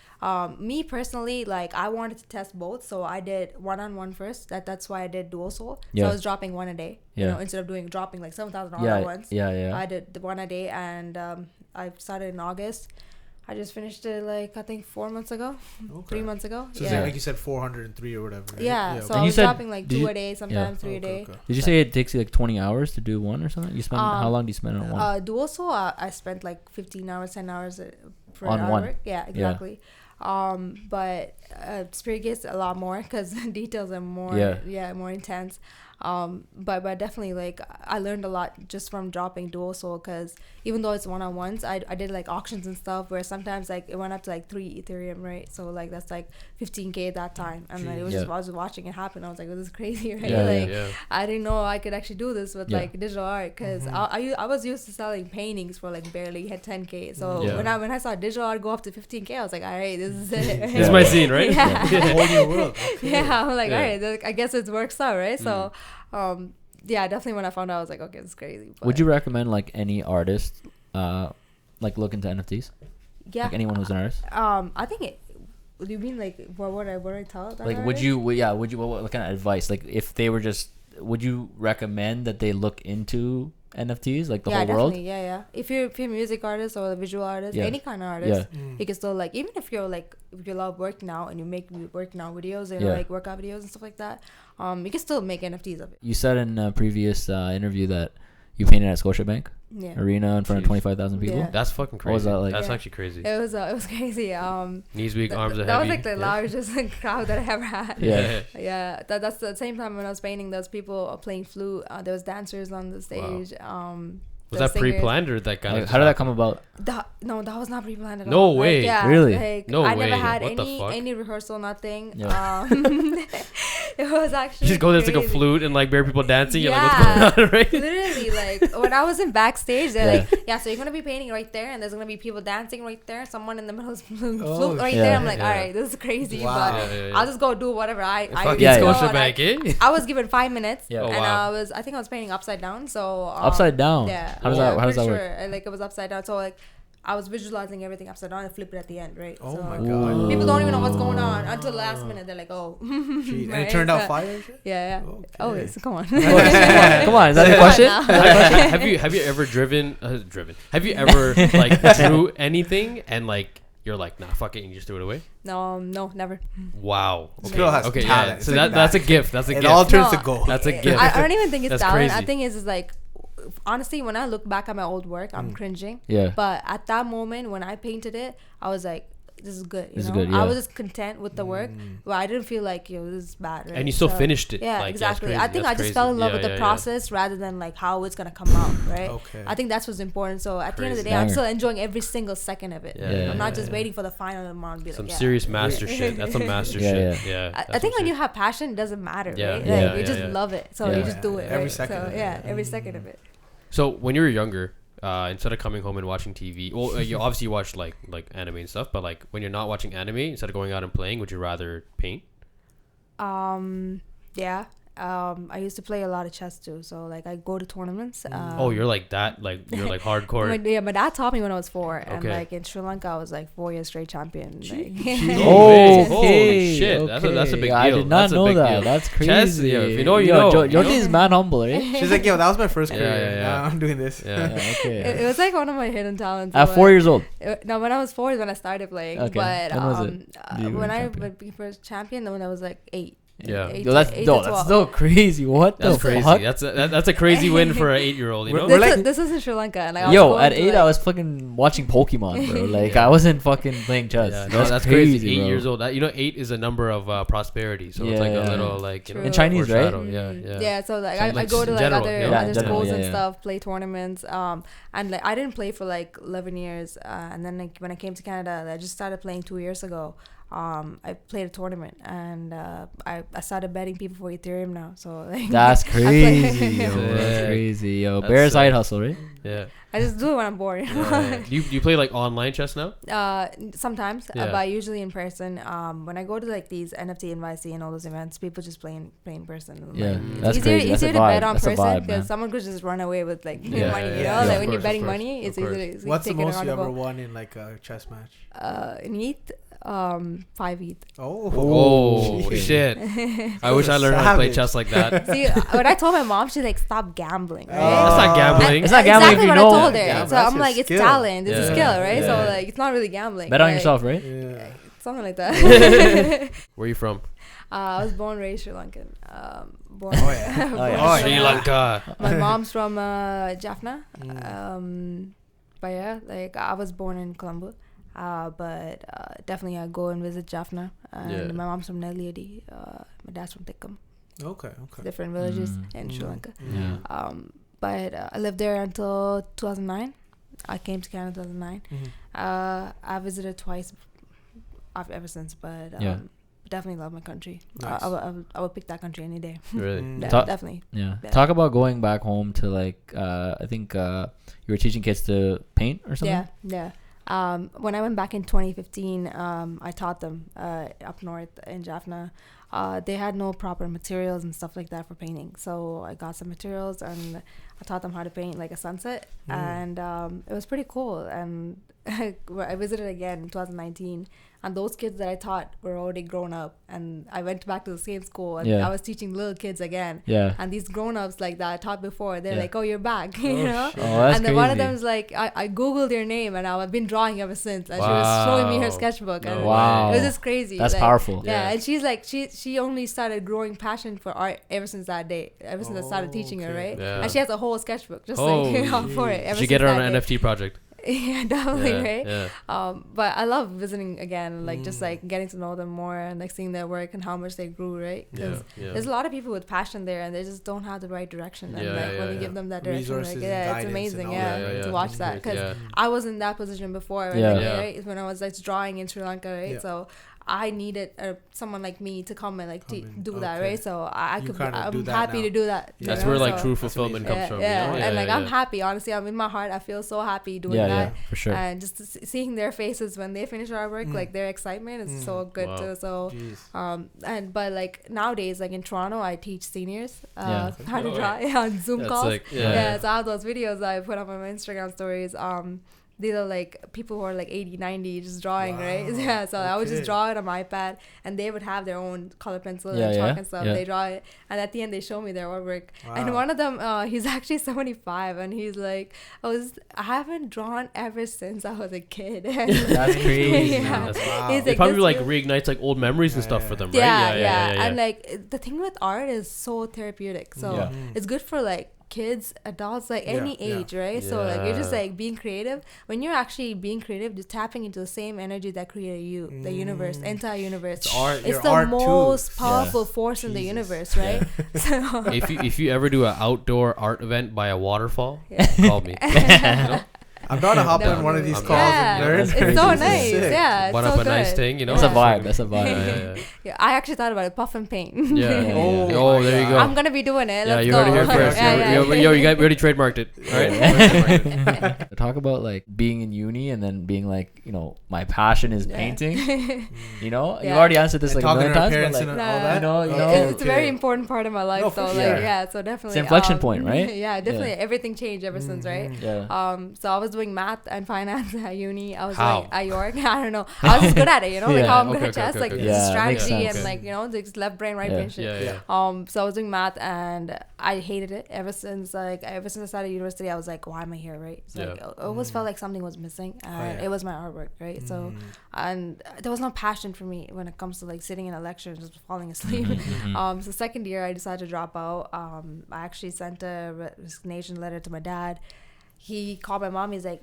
S1: Me personally, like I wanted to test both, so I did one-on-one first. That's why I did dual soul. So I was dropping one a day. You know, instead of dropping like 7,000 all at once.
S4: Yeah.
S1: I did the one a day, and I started in August. I just finished it like I think 4 months ago, 3 months ago.
S3: So it's like you said 403 or whatever. Right?
S1: Yeah. So
S4: and
S1: I was dropping like 2 a day, sometimes 3 a day.
S4: Did you say it takes you like 20 hours to do one or something? You spend how long do you spend on one?
S1: Dual soul, I spent like 15 hours, 10 hours for
S4: on one.
S1: Work. Yeah, exactly. But Spirit Gate's a lot more because the details are more more intense. But definitely like I learned a lot just from dropping dual soul, because even though it's one-on-ones, I did like auctions and stuff where sometimes like it went up to like 3 Ethereum, right? So like that's like 15K at that time, and like, it was just I was watching it happen. I was like, this is crazy, right? I didn't know I could actually do this with like digital art, because I was used to selling paintings for like barely hit 10K. So when I saw digital art go up to 15K, I was like, all right, this is it.
S2: This is my scene, right?
S3: Whole new world. Okay.
S1: Yeah, I'm like, all right, I guess it works out, right? So definitely when I found out, I was like, okay, it's crazy. But
S4: would you recommend like any artist like look into NFTs?
S1: Yeah,
S4: like anyone who's an artist?
S1: I think do you mean like what I tell them?
S4: Like would you what kind of advice, like if they were just, would you recommend that they look into NFTs, like the whole world?
S1: Yeah. If you're a music artist or a visual artist, any kind of artist, you can still like, even if you love working out and you make working out videos and like workout videos and stuff like that, you can still make NFTs of it.
S4: You said in a previous interview that you painted at Scotiabank Arena in front of 25,000 people.
S1: Yeah.
S2: That's fucking crazy.
S4: What was that like?
S2: That's actually crazy.
S1: It was crazy.
S2: Knees weak, arms are heavy.
S1: That was like the largest crowd that I ever had.
S4: Yeah.
S1: That's the same time when I was painting. There was people playing flute. There was dancers on the stage.
S2: Wow. Was that pre-planned or that kind of?
S4: How did that come about?
S1: No, that was not pre-planned at all.
S2: No way.
S1: Like,
S4: really?
S1: Like,
S2: no
S1: I
S2: way.
S1: never had
S2: What the fuck?
S1: any rehearsal, nothing.
S4: Yeah.
S1: It was actually
S2: you just go there, it's like a flute and like bare people dancing. You're like, what's going on, right?
S1: Literally, like when I was in backstage, they're like, so you're gonna be painting right there, and there's gonna be people dancing right there. Someone in the middle is flute right there. I'm like, all right, this is crazy, but I'll just go do whatever I was given 5 minutes, and I think I was painting upside down. So
S4: upside down.
S1: Yeah.
S4: How does that work?
S1: Like it was upside down. So like I was visualizing everything upside down and flip it at the end, right?
S3: Oh
S1: so
S3: my god!
S1: People don't even know what's going on until the last minute. They're like, "Oh."
S3: Right? And it turned out fire and shit?
S1: Yeah.
S3: Okay.
S1: Oh, yes, come on.
S4: Come on, is that the question?
S2: Have you ever driven? Have you ever like drew anything and like you're like, nah, fuck it, and you just threw it away?
S1: No, never.
S2: Wow.
S3: This girl has talent.
S2: Yeah. So that's a gift. That's a gift.
S3: It all turns to gold.
S2: That's a gift.
S1: I don't even think it's
S2: That's
S1: talent.
S2: crazy.
S1: I think it's like, honestly, when I look back at my old work, I'm cringing.
S4: Yeah.
S1: But at that moment when I painted it, I was like, this is good.
S4: This is good,
S1: I was just content with the work, but I didn't feel like, this is bad. Right?
S2: And you still finished it.
S1: Yeah,
S2: like,
S1: exactly. I think I just fell in love with the process rather than like how it's gonna come out, right?
S3: Okay.
S1: I think that's what's important. So at the end of the day, I'm still enjoying every single second of it. I'm not just waiting for the final amount.
S2: Some serious master shit. That's some master shit. Yeah.
S1: I think when you have passion, it doesn't matter, right?
S2: Yeah,
S1: you just love it, so you just do it.
S3: Every second.
S1: So every second of it.
S2: So when you were younger, instead of coming home and watching TV, well, you obviously watch like anime and stuff, but like when you're not watching anime, instead of going out and playing, would you rather paint?
S1: Yeah. I used to play a lot of chess too, so like I go to tournaments.
S2: You're like that, like you're like hardcore.
S1: My dad taught me when I was 4, and like in Sri Lanka I was like 4 years straight champion. Like.
S2: Holy shit, that's a big deal.
S4: I did not know that. That's crazy.
S2: Chess, if you know, you know.
S4: Jyothee is mad humble, right?
S3: She's like, yo, that was my first career. Now I'm doing this.
S4: Okay.
S1: It was like one of my hidden talents.
S4: At 4 years old.
S1: No, when I was 4 is when I started playing.
S4: Okay.
S1: But
S4: when was it?
S1: When I became first champion, when I was like 8.
S2: Yeah,
S4: that's still crazy. What
S2: that's
S4: the
S2: crazy.
S4: fuck?
S2: That's a crazy win for an 8-year-old. You know,
S1: this is in Sri Lanka, and like,
S4: at 8 I was fucking watching Pokemon, bro. Like I wasn't fucking playing chess.
S2: Yeah, no, that's crazy. 8 years old. 8 is a number of prosperity. So it's like a little like
S4: in Chinese, right?
S1: Yeah. So like I go to like other schools and stuff, play tournaments. And like I didn't play for like 11 years, and then like when I came to Canada, I just started playing 2 years ago. I played a tournament, and I started betting people for Ethereum now. So like,
S4: that's crazy. Yo, that's crazy. Yo, bear side hustle, right?
S2: Yeah.
S1: I just do it when I'm bored.
S2: Do you play like online chess now?
S1: Sometimes, but usually in person. When I go to like these NFT and YC and all those events, people just play in person.
S4: Yeah,
S1: like,
S4: that's
S1: easier,
S4: crazy.
S1: Easier
S4: that's
S1: to
S4: a vibe.
S1: bet on
S4: That's
S1: person
S4: because
S1: someone could just run away with like money. You know,
S3: yeah,
S1: like when
S2: of
S1: you're betting
S2: course,
S1: money, it's
S2: of course.
S1: easy.
S3: What's the most you ever
S1: accountable.
S3: won in like a chess match?
S1: In ETH, 5 ETH.
S2: Oh shit! I wish I learned how to play chess like that.
S1: See, when I told my mom, she's like, "Stop gambling." Right?
S2: That's not gambling.
S4: It's not gambling
S1: exactly
S4: if you
S1: what
S4: know.
S1: I told her.
S3: Yeah,
S1: so
S3: that's
S1: I'm
S3: your
S1: like, it's
S3: skill.
S1: talent, it's a
S2: Yeah.
S1: skill, right?
S2: Yeah.
S1: So like, it's not really gambling.
S4: Bet on
S1: right?
S4: yourself, right?
S3: Yeah.
S1: Something like that.
S2: Where are you from?
S1: I was born and raised Sri Lankan. Born.
S3: Oh yeah.
S1: born
S3: Oh,
S1: in
S3: yeah.
S2: Sri Lanka.
S1: My mom's from Jaffna. But yeah, like I was born in Colombo. But definitely I go and visit Jaffna. And my mom's from Neliadi. My dad's from Tikam.
S3: Okay.
S1: Different villages in Sri Lanka.
S4: Yeah.
S1: But I lived there until 2009. I came to Canada 2009. I visited twice ever since, but definitely love my country.
S3: Nice.
S1: I would pick that country any day.
S2: Really?
S1: Yeah,
S4: Ta-
S1: definitely.
S4: Yeah.
S1: Yeah.
S4: Talk about going back home to like I think you were teaching kids to paint or something.
S1: Yeah. When I went back in 2015, I taught them up north in Jaffna. They had no proper materials and stuff like that for painting. So I got some materials and I taught them how to paint like a sunset. And it was pretty cool. And I visited again in 2019. And those kids that I taught were already grown up. And I went back to the same school. And I was teaching little kids again.
S4: Yeah.
S1: And these grown-ups like that I taught before, they're
S4: Yeah.
S1: like, oh, you're back. You know?
S4: Oh, that's
S1: and then one of
S4: crazy.
S1: them's like, I Googled your name and I've been drawing ever since. And she was showing me her sketchbook.
S2: No
S1: And
S4: Wow.
S1: it was just crazy.
S4: That's
S1: like,
S4: powerful.
S1: Yeah.
S2: Yeah.
S1: And she's like, she only started growing passion for art ever since that day. Ever since I started teaching her, right?
S2: Yeah.
S1: And she has a whole sketchbook just
S2: Oh,
S1: like for it. Ever
S2: Did you get her
S1: since
S2: on an
S1: that day.
S2: NFT project?
S1: Yeah, definitely, right?
S2: Yeah.
S1: But I love visiting again, like just like getting to know them more and like seeing their work and how much they grew, right? Because there's a lot of people with passion there and they just don't have the right direction. And like when we give them that direction,
S3: Resources
S1: like
S3: and
S1: it's amazing,
S3: guidance
S1: to watch that. Because I was in that position before, right? When I was like drawing in Sri Lanka, right?
S3: Yeah.
S1: So I needed someone like me to come and like do that, right? So I'm happy to do that.
S2: That's
S1: you know?
S2: where like
S1: So,
S2: true fulfillment comes from.
S1: Yeah,
S2: You know?
S1: and like I'm happy. Honestly, I'm in my heart. I feel so happy doing that.
S4: Yeah, for sure.
S1: And just seeing their faces when they finish our work, like their excitement is so good too. So, but like nowadays, like in Toronto, I teach seniors how to draw on Zoom calls.
S2: Like,
S1: So I have those videos I put up on my Instagram stories. These are like people who are like 80, 90 just drawing, right? Yeah, so I would just draw it on my iPad and they would have their own color pencil and chalk and stuff. They draw it and at the end they show me their artwork. And one of them, he's actually 75 and he's like, I haven't drawn ever since I was a kid.
S4: That's crazy.
S1: Yeah.
S3: Wow.
S2: It probably like reignites like old memories and stuff for them, right?
S1: Yeah. And like the thing with art is so therapeutic. So it's good for like kids, adults, like any age, right? So like you're just like being creative. When you're actually being creative, just tapping into the same energy that created you, the universe, entire universe. It's the most powerful force in the universe, right? So
S2: if you ever do an outdoor art event by a waterfall, call me. You know?
S3: I'm about to hop on one of these calls and learn.
S1: It's so nice. Yeah, it's
S2: One
S1: so
S2: up a
S1: good.
S2: nice thing, you know.
S4: That's a vibe.
S1: Yeah, I actually thought about it. Puff and paint.
S2: Oh, there you go.
S1: I'm gonna be doing it.
S2: Yeah,
S1: Let's
S2: you
S1: go.
S2: heard it here first. Yo, we already trademarked it. All right.
S4: Talk about like being in uni and then being like, you know, my passion is painting. You know, you already answered this like a million times, but like,
S3: all that.
S1: It's a very important part of my life. So like, so definitely.
S4: It's an inflection point, right?
S1: Yeah, definitely. Everything changed ever since, right?
S4: Yeah.
S1: So I was doing math and finance at uni. I was like at York. I don't know. I was just good at it, you know, like how I'm good at chess, like strategy and like, you know, just left brain, right brain shit. So I was doing math and I hated it ever since I started university. I was like, why am I here, right? So like, I always felt like something was missing and it was my artwork, right? So and there was no passion for me when it comes to like sitting in a lecture and just falling asleep. So second year I decided to drop out. I actually sent a resignation letter to my dad. He called my mom. He's like,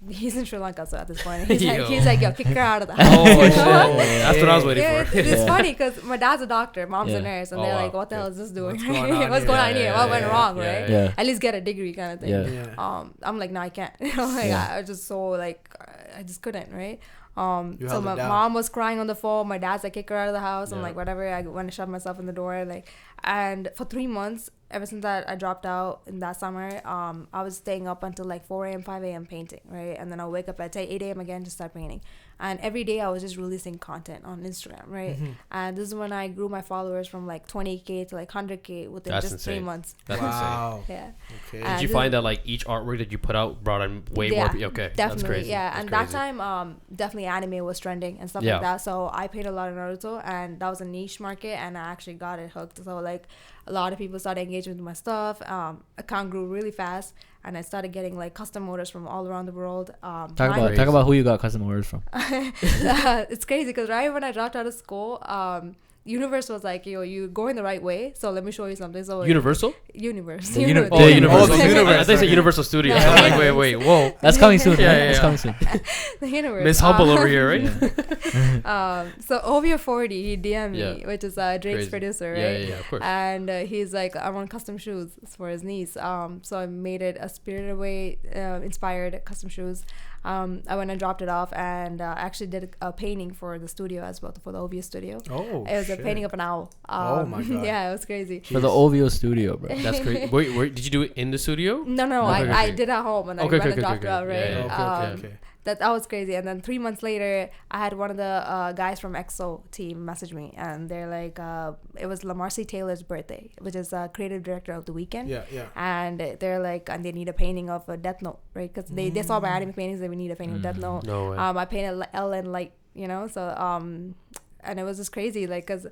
S1: he's in Sri Lanka, so at this point he's like, yo, kick her out of the house.
S2: Oh shit! That's what I was waiting for.
S1: It's funny because my dad's a doctor, mom's a nurse, and they're like, what the hell is this doing? What's going on here? What went wrong, right?
S4: Yeah.
S1: At least get a degree kind of thing.
S4: Yeah.
S1: I'm like, no, I can't. Like I was just so like, I just couldn't, right? So my mom was crying on the phone. My dad's like, kick her out of the house. I'm like, whatever. I went to shove myself in the door. Like, and for 3 months, ever since that I dropped out in that summer, I was staying up until like 4 a.m., 5 a.m. painting, right? And then I'll wake up at 8 a.m. again to start painting. And every day I was just releasing content on Instagram, right? And this is when I grew my followers from like 20K to like 100K within just insane. 3 months.
S2: That's insane.
S1: Yeah.
S2: Okay. Did you find that like each artwork that you put out brought in way more? Okay.
S1: Definitely.
S2: That's crazy.
S1: Yeah.
S2: That's
S1: and
S2: crazy.
S1: that time, definitely anime was trending and stuff like that. So I paid a lot of Naruto, and that was a niche market, and I actually got it hooked. So like a lot of people started engaging with my stuff. Account grew really fast, and I started getting like custom orders from all around the world.
S4: Talk about who you got custom orders from.
S1: It's crazy because right when I dropped out of school, Universe was like, yo, you going the right way, so let me show you something. So
S2: Universal?
S1: Universe.
S2: Universe.
S1: Oh,
S2: Universal.
S3: The Universe.
S2: I think it's Universal Studios. So I'm like, wait, whoa.
S4: That's coming soon.
S2: That's
S4: coming soon.
S1: The Universe.
S2: Miss Humble over here, right?
S1: So OVO40, he DM'd me, which is Drake's
S2: crazy.
S1: Producer, right?
S2: Yeah, of course.
S1: And he's like, I want custom shoes for his niece. So I made it a Spirited Away inspired custom shoes. I went and dropped it off, and actually did a painting for the studio as well, for the OVO studio.
S3: Oh,
S1: it was a painting of an owl.
S3: Oh my god!
S1: Yeah, it was crazy.
S4: For the OVO studio, bro.
S2: That's crazy. Wait, did you do it in the studio?
S1: No, I did at home, and I went and dropped it out, right?
S2: Okay.
S1: That was crazy. And then 3 months later, I had one of the guys from EXO team message me, and they're like, it was Lamarcy Taylor's birthday, which is creative director of The Weeknd.
S3: Yeah.
S1: And they're like, and they need a painting of a Death Note, right? Because they saw my anime paintings, they would need a painting of Death Note.
S2: No way.
S1: I painted Ellen Light, you know, so and it was just crazy, like, because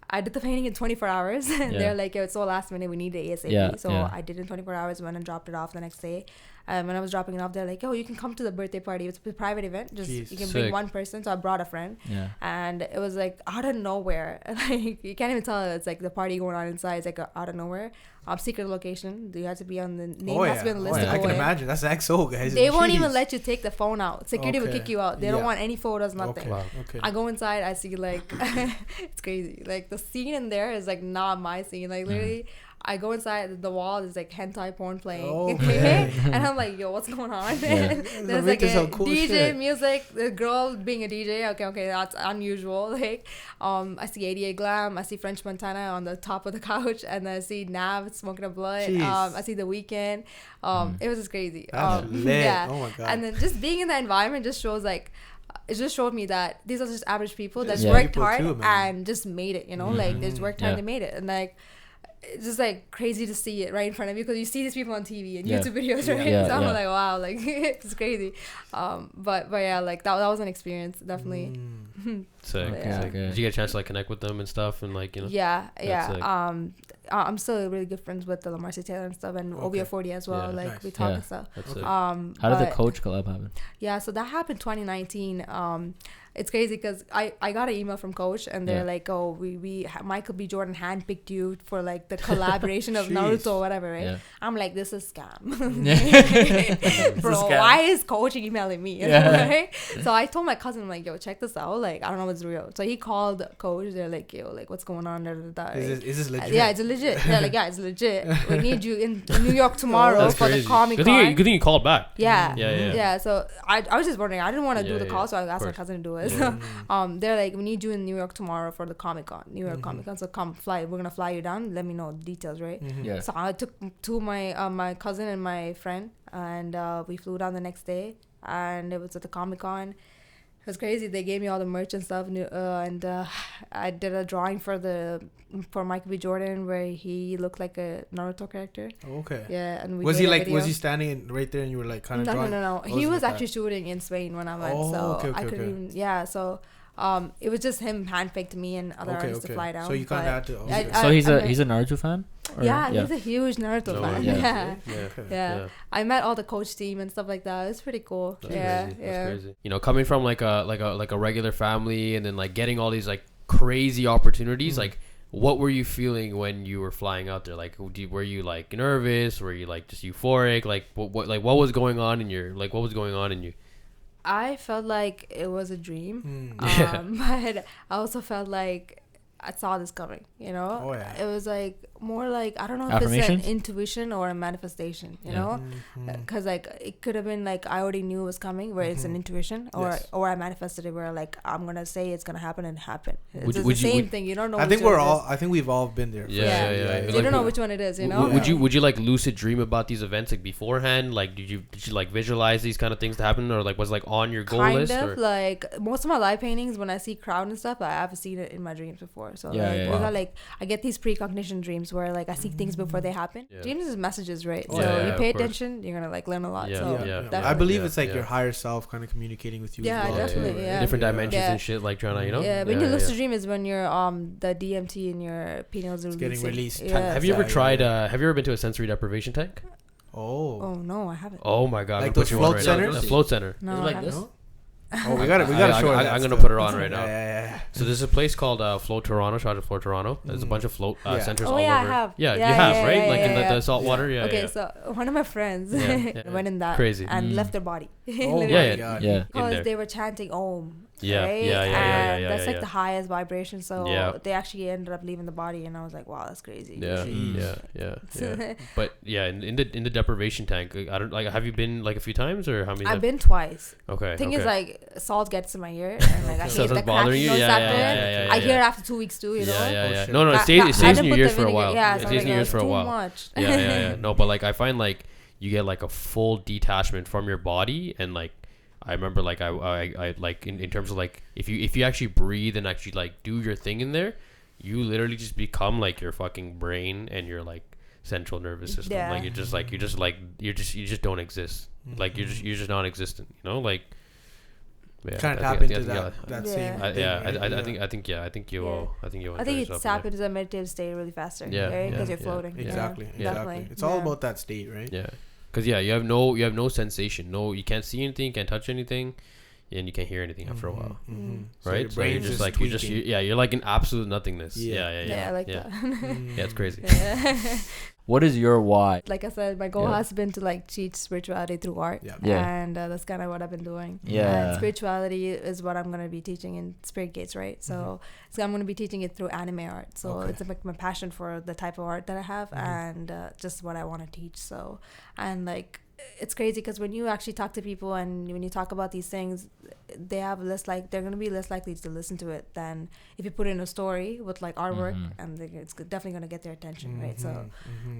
S1: I did the painting in 24 hours, and they're like, it's so last minute, we need it ASAP. I did it in 24 hours, went and dropped it off the next day. When I was dropping it off, they're like, oh, you can come to the birthday party. It's a private event. Just you can bring one person. So I brought a friend. Yeah. And it was like out of nowhere. Like you can't even tell it's like the party going on inside. It's like out of nowhere. Secret location. You have to be on the name. Has to be on the list to go
S3: I can
S1: in.
S3: imagine. That's XO, guys.
S1: They won't even let you take the phone out. Security will kick you out. They don't want any photos, nothing.
S3: Okay.
S1: I go inside. I see like it's crazy. Like the scene in there is like not my scene. Like literally. I go inside, the wall is like hentai porn playing. And I'm like, yo, what's going on? There's like a cool DJ shit. Music, the girl being a DJ. Okay, that's unusual. Like, I see 88 Glam, I see French Montana on the top of the couch, and then I see Nav smoking a blunt. I see The Weeknd. It was just crazy.
S3: Lit. Oh my god.
S1: And then just being in that environment just shows like, it just showed me that these are just average people that worked hard and just made it, you know, like they just worked hard and they made it. And like, it's just like crazy to see it right in front of you because you see these people on TV and YouTube videos, right? So I'm like, wow, like it's crazy. But yeah, like that was an experience, definitely.
S2: Sick. Did you get a chance to like connect with them and stuff and like, you know?
S1: Yeah. I'm still really good friends with the Lamarcy Taylor and stuff, and OVO40 as well. Like we talk and stuff.
S4: How did the coach collab happen?
S1: Yeah, so that happened 2019. It's crazy because I got an email from Coach, and they're like, oh, we Michael B. Jordan handpicked you for like the collaboration of Naruto or whatever, right? I'm like, this is scam. Bro, why is Coach emailing me? Right? So I told my cousin, I'm like, yo, check this out. Like, I don't know if it's real. So he called Coach. They're like, yo, like, what's going on? Is
S3: this legit?
S1: Yeah, it's legit. They're like, yeah, it's legit. We need you in New York tomorrow for the Comic Con.
S2: Good thing you called back.
S1: Yeah. So I was just wondering. I didn't want to do the call, so I asked my cousin to do it. So they're like, we need you in New York tomorrow for the Comic Con. Comic Con. So come fly. We're gonna fly you down. Let me know the details, right? So I took two of my cousin and my friend, and we flew down the next day, and it was at the Comic Con. It was crazy. They gave me all the merch and stuff, and I did a drawing for Michael B. Jordan where he looked like a Naruto character.
S3: Okay.
S1: Yeah, and
S3: was he standing right there and you were like kind of drawing?
S1: No. He was actually shooting in Spain when I went, I couldn't even. Yeah, so. It was just him handpicked me and other artists to fly down.
S3: So you kind of had to.
S4: So he's a Naruto fan?
S1: Yeah, he's a huge Naruto fan. Yeah. I met all the Coach team and stuff like that. It's pretty cool. That's
S2: crazy. You know, coming from like a regular family and then like getting all these like crazy opportunities, like what were you feeling when you were flying out there? Like, were you like nervous? Were you like just euphoric? Like what was going on in you?
S1: I felt like it was a dream, but I also felt like I saw this coming, you know? It was like more like, I don't know if it's an
S4: Affirmations?
S1: intuition or a manifestation, you know, because like it could have been like I already knew it was coming, where it's an intuition, or I manifested it, where like I'm gonna say it's gonna happen and happen. It's the same thing. You don't know.
S3: I think we've all been there.
S1: Yeah. You don't know which one it is. You know.
S2: Would you like lucid dream about these events like beforehand? Like did you like visualize these kind of things to happen, or like was like on your goal list?
S1: Kind of like most of my live paintings, when I see crowd and stuff, I've seen it in my dreams before. So like I get these precognition dreams where like I see things before they happen. Dreams is messages, right? So you pay attention, you're gonna like learn a lot.
S3: I believe it's like your higher self kind of communicating with you.
S1: Yeah, definitely.
S2: Different dimensions and shit, like trying to, you know.
S1: Yeah, when you lucid dream is when your the DMT in your pineals is
S3: getting released.
S2: Have you ever tried? Have you ever been to a sensory deprivation tank?
S1: Oh no, I haven't.
S2: Oh my god!
S3: Like those float centers.
S2: The float center.
S1: No,
S4: like this.
S3: Oh, we gotta show it.
S2: I'm gonna put it on right now.
S3: Yeah.
S2: So there's a place called Float Toronto. Shout out to Float Toronto. There's a bunch of float centers all over.
S1: I have.
S2: Yeah, you have, right? Like in the salt water. Yeah.
S1: Okay, so one of my friends went in that
S2: crazy
S1: and left their body.
S3: Oh my god.
S4: Yeah.
S1: Because they were chanting Om.
S2: Yeah,
S1: right?
S2: yeah.
S1: That's like the highest vibration. So they actually ended up leaving the body, and I was like, wow, that's crazy.
S2: Yeah. But yeah, in the deprivation tank, I don't like. Have you been like a few times, or how many?
S1: I've been twice.
S2: Okay.
S1: Thing is, like, salt gets in my ear, and like I hate the cracking noise after. I hear it after 2 weeks too. You know.
S2: Yeah. No, it stays in your ears for a while.
S1: Yeah,
S2: it stays in your ears for a while.
S1: Much.
S2: Yeah. No, but like I find like you get like a full detachment from your body, and like I remember like I like in terms of like if you actually breathe and actually like do your thing in there, you literally just become like your fucking brain and your like central nervous system. Like you just don't exist. Like you're just non-existent. You know, like. Yeah,
S3: trying to tap into that same.
S2: I think you will. I think
S1: it's tap into the meditative state really faster. Because you're floating.
S3: Exactly. It's all about that state, right?
S2: Yeah. Because you have no sensation. No, you can't see anything, can't touch anything, and you can't hear anything after a while. Right? So you're just like you're like in absolute nothingness. Yeah.
S1: I like that.
S2: Yeah, it's crazy.
S4: What is your why?
S1: Like I said, my goal has been to like teach spirituality through art. And that's kind of what I've been doing. And spirituality is what I'm going to be teaching in Spirit Gates, right? So I'm going to be teaching it through anime art. So it's like my passion for the type of art that I have and just what I want to teach. So, and like, it's crazy because when you actually talk to people and when you talk about these things, they're going to be less likely to listen to it than if you put in a story with like artwork, and it's definitely going to get their attention, right? So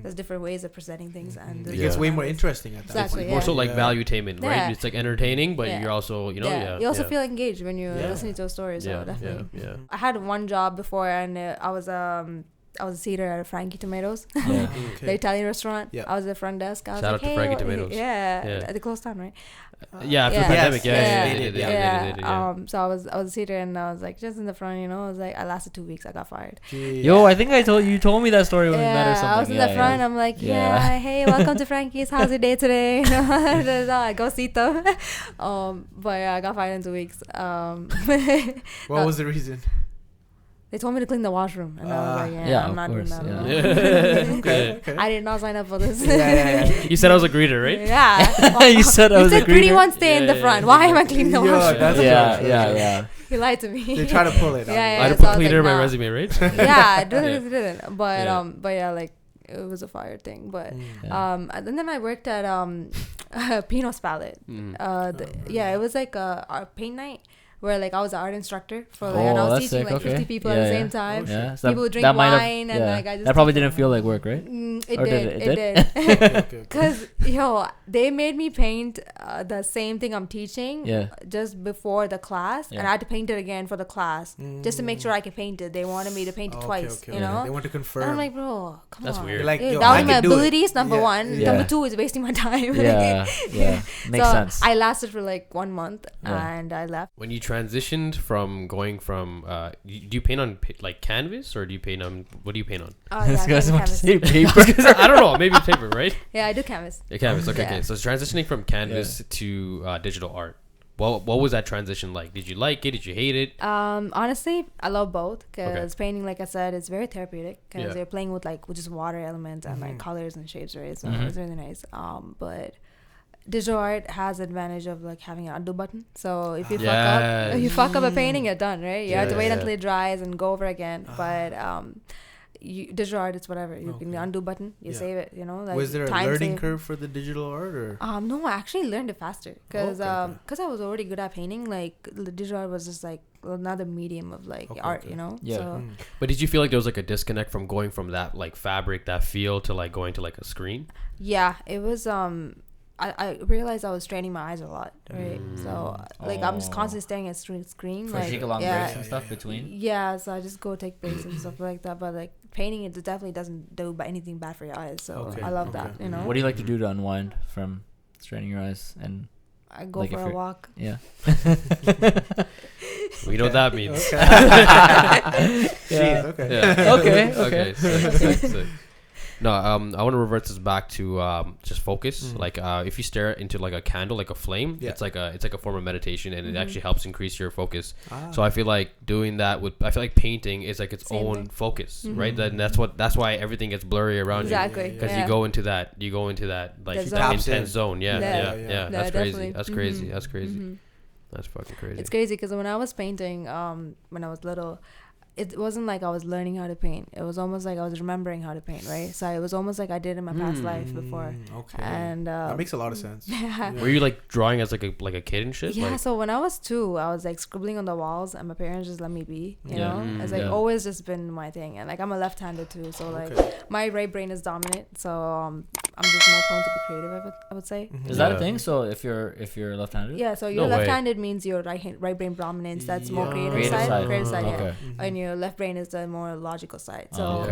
S1: there's different ways of presenting things, and
S3: it gets way more interesting at that.
S1: Exactly,
S2: it's more so like valuetainment, right? It's like entertaining, but you're also you also
S1: feel engaged when you're listening to a story. So definitely. I had one job before, and I was a seater at Frankie Tomatoes, the Italian restaurant. I was at the front desk. I was
S2: Shout
S1: like,
S2: out to Frankie Tomatoes.
S1: They closed down, right?
S2: After the pandemic, they did.
S1: So I was a seater, and I was like just in the front, you know. I was like, I lasted 2 weeks. I got fired.
S4: Yo, I think you told me that story when we met or something.
S1: I was in the front. I'm like, hey, welcome to Frankie's. How's your day today? Go Cito. But I got fired in 2 weeks.
S3: What was the reason?
S1: They told me to clean the washroom, and I was like, I'm not doing that.
S3: Okay.
S1: I did not sign up for this.
S2: You said I was a greeter, right?
S1: Yeah.
S4: You said I was a greeter.
S1: Pretty one stay in the front. Why am I cleaning the washroom?
S4: Yeah.
S1: He lied to me.
S3: They try to pull it.
S2: I had to put cleaner in my resume, right?
S1: I didn't. But yeah, like it was a fire thing. But and then I worked at Pino's Palette. It was like a paint night, where like I was an art instructor for like, and I was teaching like 50 people at the same time. So people would drink wine and like I just
S4: that probably didn't feel like work, right?
S1: It did. Because they made me paint the same thing I'm teaching just before the class, and I had to paint it again for the class just to make sure I could paint it. They wanted me to paint it twice, you know.
S3: They want to confirm.
S1: And I'm like, bro, come on.
S2: That's weird.
S3: Like,
S1: that was my abilities. Number one. Number two is wasting my time.
S4: Makes sense.
S1: I lasted for like 1 month and I left.
S2: When you transitioned from going from do you paint on like canvas, or do you paint on what do you paint on?
S4: This guy's want to say paper.
S2: I don't know, maybe paper, right?
S1: Yeah, I do canvas.
S2: Canvas. Okay. So transitioning from canvas to digital art, what was that transition like? Did you like it? Did you hate it?
S1: Honestly, I love both, because painting, like I said, is very therapeutic, because you're playing with just water elements and like colors and shapes, right? So it's really nice. But digital art has advantage of like having an undo button. So if you fuck up a painting, you're done, right? You have to wait until it dries and go over again. But digital art, it's whatever. You can undo button, you save it. You know, like
S3: was there a learning curve for the digital art, or?
S1: No, I actually learned it faster because I was already good at painting. Like the digital art was just like another medium of like art, you know.
S4: Yeah.
S1: So,
S2: But did you feel like there was like a disconnect from going from that like fabric, that feel, to like going to like a screen?
S1: yeah, it was. I realized I was straining my eyes a lot, right? So like I'm just constantly staring at screen.
S4: For
S1: like
S4: take a long breaks and stuff between.
S1: Yeah, so I just go take breaks and stuff like that. But like painting, it definitely doesn't do anything bad for your eyes. So I love that, you know.
S4: What do you like to do to unwind from straining your eyes? And
S1: I go for a walk.
S4: Yeah.
S2: We know what that means.
S3: Jeez, okay.
S2: Yeah.
S4: Okay.
S2: Sick. No, I want to reverse this back to just focus. Like if you stare into like a candle, like a flame, it's like a form of meditation, and it actually helps increase your focus. So I feel like doing that I feel like painting is like its own focus, right? Then that's why everything gets blurry around you, because you go into that like intense zone. Yeah. That's crazy. That's crazy. That's crazy. That's fucking crazy.
S1: It's crazy because when I was painting, when I was little, it wasn't like I was learning how to paint. It was almost like I was remembering how to paint, right? So it was almost like I did in my past life before.
S3: Okay.
S1: And
S3: that makes a lot of sense.
S1: Yeah.
S2: Were you like drawing as like a kid and shit?
S1: Yeah.
S2: Like,
S1: So when I was 2, I was like scribbling on the walls, and my parents just let me be. You know, it's like always just been my thing. And like I'm a left-handed too, so like my right brain is dominant. So I'm just more prone to be creative. I would say.
S4: Is that a thing? So if you're left-handed?
S1: Yeah. So your left-handed means your right brain dominance. That's more creative side. Creative side. Yeah. And your left brain is the more logical side. So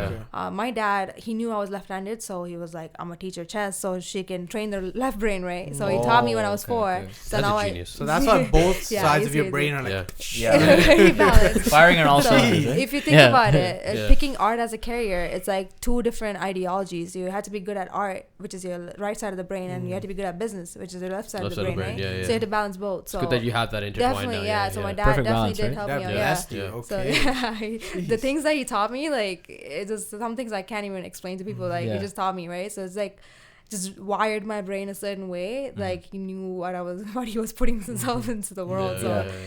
S1: my dad, he knew I was left-handed, so he was like, I'm gonna teach her chess so she can train their left brain, right? So he taught me when I was 4. So
S2: that's
S1: now
S2: a genius.
S3: So that's why both sides of your brain are like
S1: very balanced.
S4: Firing on all
S1: So
S4: cylinders.
S1: if you think about it, picking art as a career, it's like 2 different ideologies. You have to be good at art, which is your right side of the brain, and you have to be good at business, which is your left side of the brain, right? So you have to balance both. So
S2: it's good that you have that intertwined.
S1: Definitely,
S2: now.
S1: So my dad definitely did help me out.
S3: Okay.
S1: So the things that he taught me, like it's just some things I can't even explain to people. Like he just taught me, right? So it's like just wired my brain a certain way. Like he knew what he was putting himself into the world.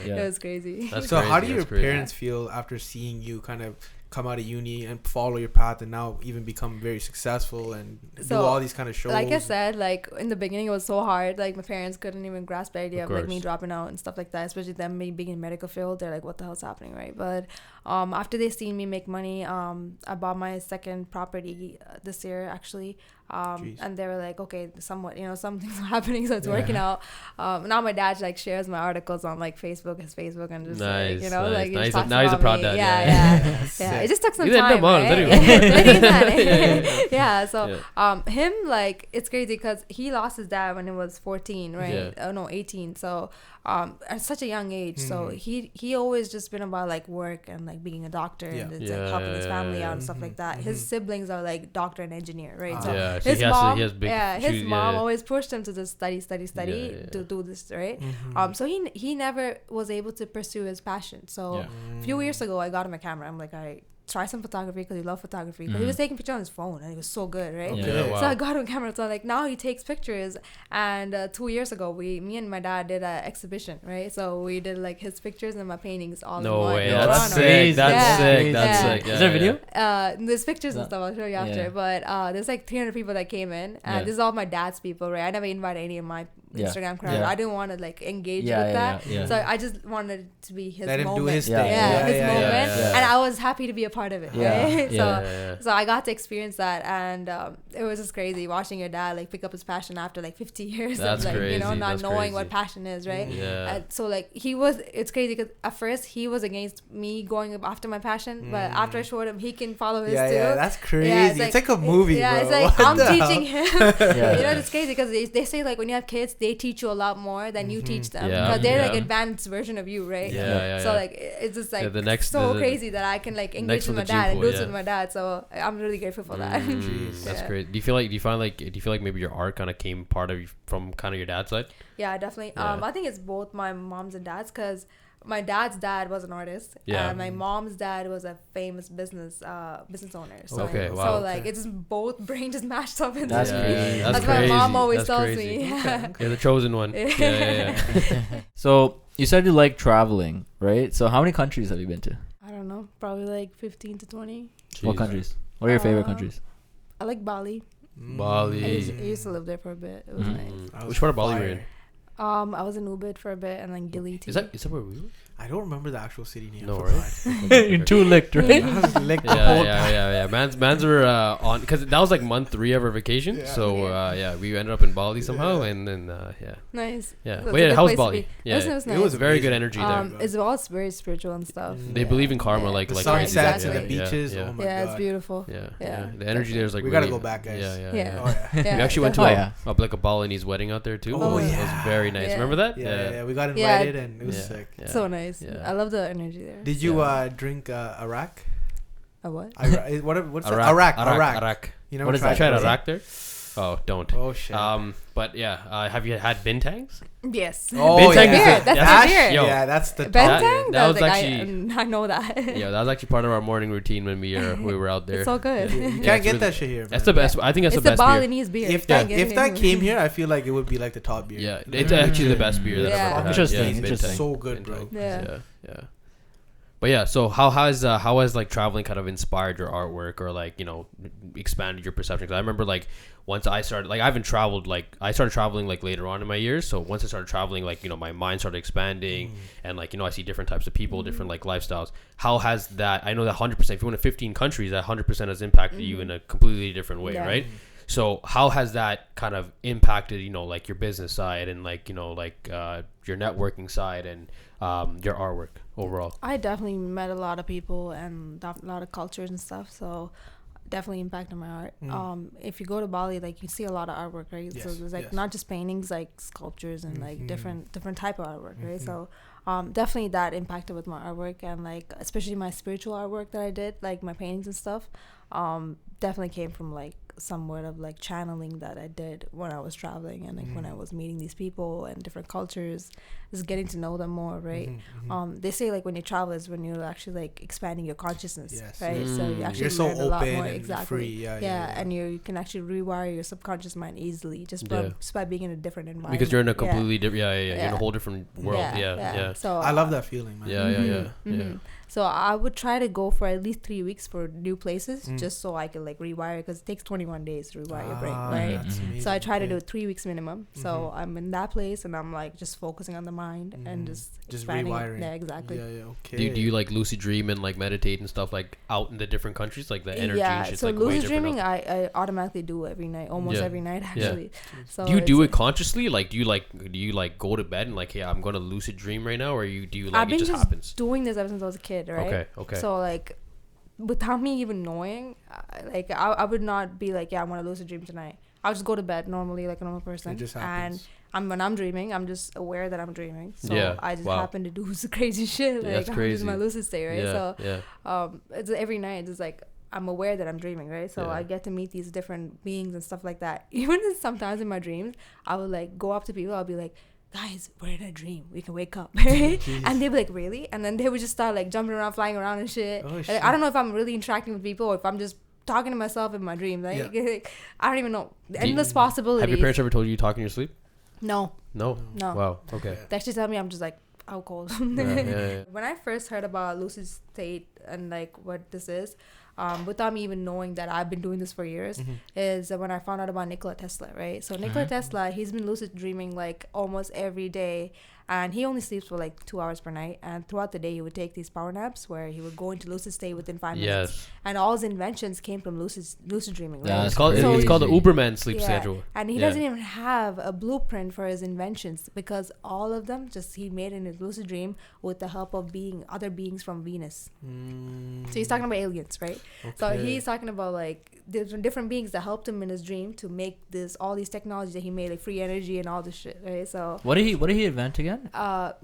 S1: It was crazy.
S3: So how do your parents feel after seeing you kind of come out of uni and follow your path, and now even become very successful and do all these kind of shows?
S1: Like I said, like in the beginning it was so hard. Like my parents couldn't even grasp the idea of like me dropping out and stuff like that, especially them being in medical field. They're like, what the hell's happening, right? But after they seen me make money, I bought my second property this year actually. And they were like, okay, somewhat, something's happening, so it's working out. Now my dad like shares my articles on like his Facebook, and just like,
S2: now he's a proud dad.
S1: Yeah. It just took some time, right? Yeah. So him, like, it's crazy because he lost his dad when he was 14, right? Oh no, 18. So at such a young age. So he always just been about like work and like being a doctor and it's, like helping his family out and stuff like that. His siblings are like doctor and engineer, right? So his mom always pushed him to just study to do this, right? So he never was able to pursue his passion. So a few years ago I got him a camera. I'm like, all right, try some photography because he loved photography. But he was taking pictures on his phone and it was so good, right? So I got him a camera. So like now he takes pictures. And 2 years ago, me and my dad did an exhibition, right? So we did like his pictures and my paintings all in one.
S2: No way, that's sick. That's sick.
S4: Is there a video?
S1: There's pictures and stuff. I'll show you after. But there's like 300 people that came in, and this is all my dad's people, right? I never invited any of my Instagram crowd. I didn't want to like engage with that. So I just wanted it to be his moment. Let him do his thing. His moment. And I was happy to be a part of it, right? So I got to experience that, and it was just crazy watching your dad like pick up his passion after like 50 years of like
S2: crazy.
S1: Not knowing what passion is, right? And so like it's crazy because at first he was against me going after my passion, but after I showed him he can follow his too.
S3: That's crazy. It's like a movie, bro.
S1: It's like I'm teaching him. It's crazy because they say like when you have kids they teach you a lot more than you teach them because they're like advanced version of you, right? So like it's just like crazy that I can like engage with my dad and do it with my dad. So I'm really grateful for that.
S2: That's great. Do you feel like maybe your art kind of came from kind of your dad's side?
S1: Yeah, definitely. I think it's both my mom's and dad's because my dad's dad was an artist. And my mom's dad was a famous business owner. So, it's just both brain just mashed up into
S4: That's crazy.
S1: That's what my mom always tells me.
S2: You're the chosen one.
S4: So you said you like traveling, right? So how many countries have you been to?
S1: I don't know, probably like 15 to 20.
S4: What countries? What are your favorite countries?
S1: I like Bali.
S2: Bali.
S1: I used to live there for a bit. It was nice.
S2: Which part of Bali were you in?
S1: I was in Ubud for a bit and then Gili too.
S2: Is that where we were?
S3: I don't remember the actual city name.
S2: No, right?
S4: In too licked, right?
S3: I was licked the
S2: Yeah,
S3: whole
S2: yeah. Mans were on because that was like month 3 of our vacation.
S3: Yeah.
S2: So we ended up in Bali somehow, and then
S1: Nice.
S2: yeah.
S1: That's
S2: But
S1: a
S2: yeah,
S1: good
S2: how's
S1: place to
S2: Bali?
S1: be.
S2: Yeah,
S1: It was nice.
S2: it was very good
S3: amazing.
S2: energy there.
S1: As well, it's very spiritual and stuff.
S2: They believe in karma, like
S3: the
S2: like
S3: sunsets
S1: crazy.
S3: and the beaches.
S2: Yeah,
S3: Oh my
S1: Yeah,
S3: god.
S1: it's beautiful.
S2: yeah.
S1: Yeah.
S2: The energy there is like
S3: We
S2: really,
S3: gotta go back, guys.
S2: Yeah.
S1: Yeah.
S3: Oh yeah.
S1: Yeah,
S2: We actually went to
S1: definitely.
S2: like a Balinese wedding out there too.
S3: Oh,
S2: It was
S3: yeah.
S2: very nice.
S1: Yeah.
S2: Remember that?
S3: Yeah. We got
S1: Yeah.
S3: invited and it was sick.
S2: Yeah.
S1: So nice.
S2: Yeah.
S1: I love the energy there.
S3: Did you drink Iraq?
S1: A what?
S3: What's that? Iraq. You never
S4: What is
S3: tried
S4: that?
S2: Tried
S3: it?
S2: Iraq there? Oh, don't.
S3: Oh shit.
S2: But yeah, have you had bintangs?
S1: Yes.
S3: Oh
S2: Bintang
S3: yeah.
S1: Beer, that's a beer.
S2: Yo.
S3: Yeah, that's the top.
S1: Bentang?
S2: that was
S1: like,
S2: actually-
S1: I know that.
S2: Yeah, that was actually part of our morning routine when we were out there.
S1: It's so good.
S3: You
S2: Yeah,
S3: can't
S2: it's
S3: get
S2: really-
S3: that shit here.
S2: That's
S3: man.
S2: the best. I think that's
S1: It's
S2: the
S1: the
S2: best beer.
S1: Balinese beer.
S3: If
S1: Can't
S3: that
S1: get it anywhere.
S3: came here, I feel like it would be like the top beer.
S2: Yeah, it's actually the best beer that
S1: Yeah.
S2: I've ever had.
S4: Interesting,
S2: Yeah,
S4: interesting.
S2: Bintang.
S3: So good, bro.
S1: Yeah.
S2: Yeah. But yeah, so how has like traveling kind of inspired your artwork or like expanded your perception? Because I remember like once I started like I started traveling like later on in my years. So once I started traveling, like my mind started expanding and like I see different types of people, different like lifestyles. How has that? I know that 100%. If you went to 15 countries, that 100% has impacted you in a completely different way,
S1: Yeah.
S2: right? So how has that kind of impacted like your business side and like your networking side and your artwork overall?
S1: I definitely met a lot of people and a lot of cultures and stuff, so definitely impacted my art. If you go to Bali, like you see a lot of artwork, right?
S3: Yes,
S1: So there's like
S3: yes.
S1: not just paintings, like sculptures and like different type of artwork, right? So definitely that impacted with my artwork and like especially my spiritual artwork that I did, like my paintings and stuff. Definitely came from like somewhat of like channeling that I did when I was traveling and like when I was meeting these people and different cultures, just getting to know them more, right? They say like when you travel is when you're actually like expanding your consciousness,
S3: Yes.
S1: right? So you actually
S3: You're so
S1: learn a lot
S3: open
S1: more,
S3: and
S1: exactly.
S3: free. Yeah.
S1: And you can actually rewire your subconscious mind easily just by being in a different environment.
S2: Because you're in a completely different you're in
S1: Yeah.
S2: a whole different world. Yeah.
S1: So
S3: I love that feeling, man.
S2: Yeah.
S1: So I would try to go for at least 3 weeks for new places just so I could like rewire, because it takes 21 days to rewire your brain, right?
S3: That's amazing.
S1: So I try to
S3: Yeah.
S1: do 3 weeks minimum. So I'm in that place and I'm like just focusing on the mind and just expanding it.
S3: rewiring.
S1: Yeah, exactly.
S3: Yeah, okay.
S2: Do you like lucid dream and like meditate and stuff like out in the different countries, like the energy?
S1: Yeah,
S2: and shit's,
S1: so
S2: like, way
S1: lucid
S2: different
S1: dreaming,
S2: out-
S1: I automatically do every night, almost
S2: Yeah.
S1: every night actually. So
S2: do you
S1: it's
S2: do
S1: like-
S2: it consciously? Like, do you like go to bed and like, hey, I'm gonna lucid dream right now, or do you like
S1: I've
S2: it
S1: been
S2: just
S1: just
S2: happens?
S1: doing this ever since I was a kid, right?
S2: Okay.
S1: So like, without me even knowing, like I would not be like, yeah, I want to lucid dream tonight. I'll just go to bed normally like a normal person.
S3: It just
S1: and
S3: happens.
S1: when I'm dreaming, I'm just aware that I'm dreaming. So
S2: Yeah,
S1: I just
S2: wow.
S1: happen to do some crazy shit.
S2: Yeah,
S1: Like
S2: that's
S1: I'm
S2: crazy.
S1: just my lucid state, right? So
S2: yeah.
S1: it's every night. It's like I'm aware that I'm dreaming, right? So
S2: Yeah.
S1: I get to meet these different beings and stuff like that. Even sometimes in my dreams, I would like go up to people. I'll be like, guys, we're in a dream. We can wake up, right? And they'd be like, really? And then they would just start like jumping around, flying around and shit.
S3: Oh,
S1: And,
S3: shit.
S1: I don't know if I'm really interacting with people or if I'm just talking to myself in my dreams. Like, I don't even know. Endless possibilities.
S2: Have your parents ever told you talk in your sleep?
S1: No.
S2: No.
S1: No.
S2: Wow. Okay.
S1: They actually tell me I'm just like out cold.
S2: Yeah.
S1: When I first heard about lucid state and like what this is, without me even knowing that I've been doing this for years, is when I found out about Nikola Tesla, right? So Nikola Tesla, he's been lucid dreaming like almost every day, and he only sleeps for like 2 hours per night, and throughout the day he would take these power naps where he would go into lucid state within 5 minutes.
S2: Yes.
S1: And all his inventions came from lucid dreaming, right?
S4: Yeah,
S2: It's called
S1: So
S2: it's called the
S4: crazy.
S2: Uberman sleep
S1: Yeah.
S2: schedule.
S1: And he
S2: Yeah.
S1: doesn't even have a blueprint for his inventions because all of them just he made in his lucid dream with the help of other beings from Venus. So he's talking about aliens, right? So he's talking about like different beings that helped him in his dream to make all these technologies that he made, like free energy and all this shit, right? So
S4: What did he invent again?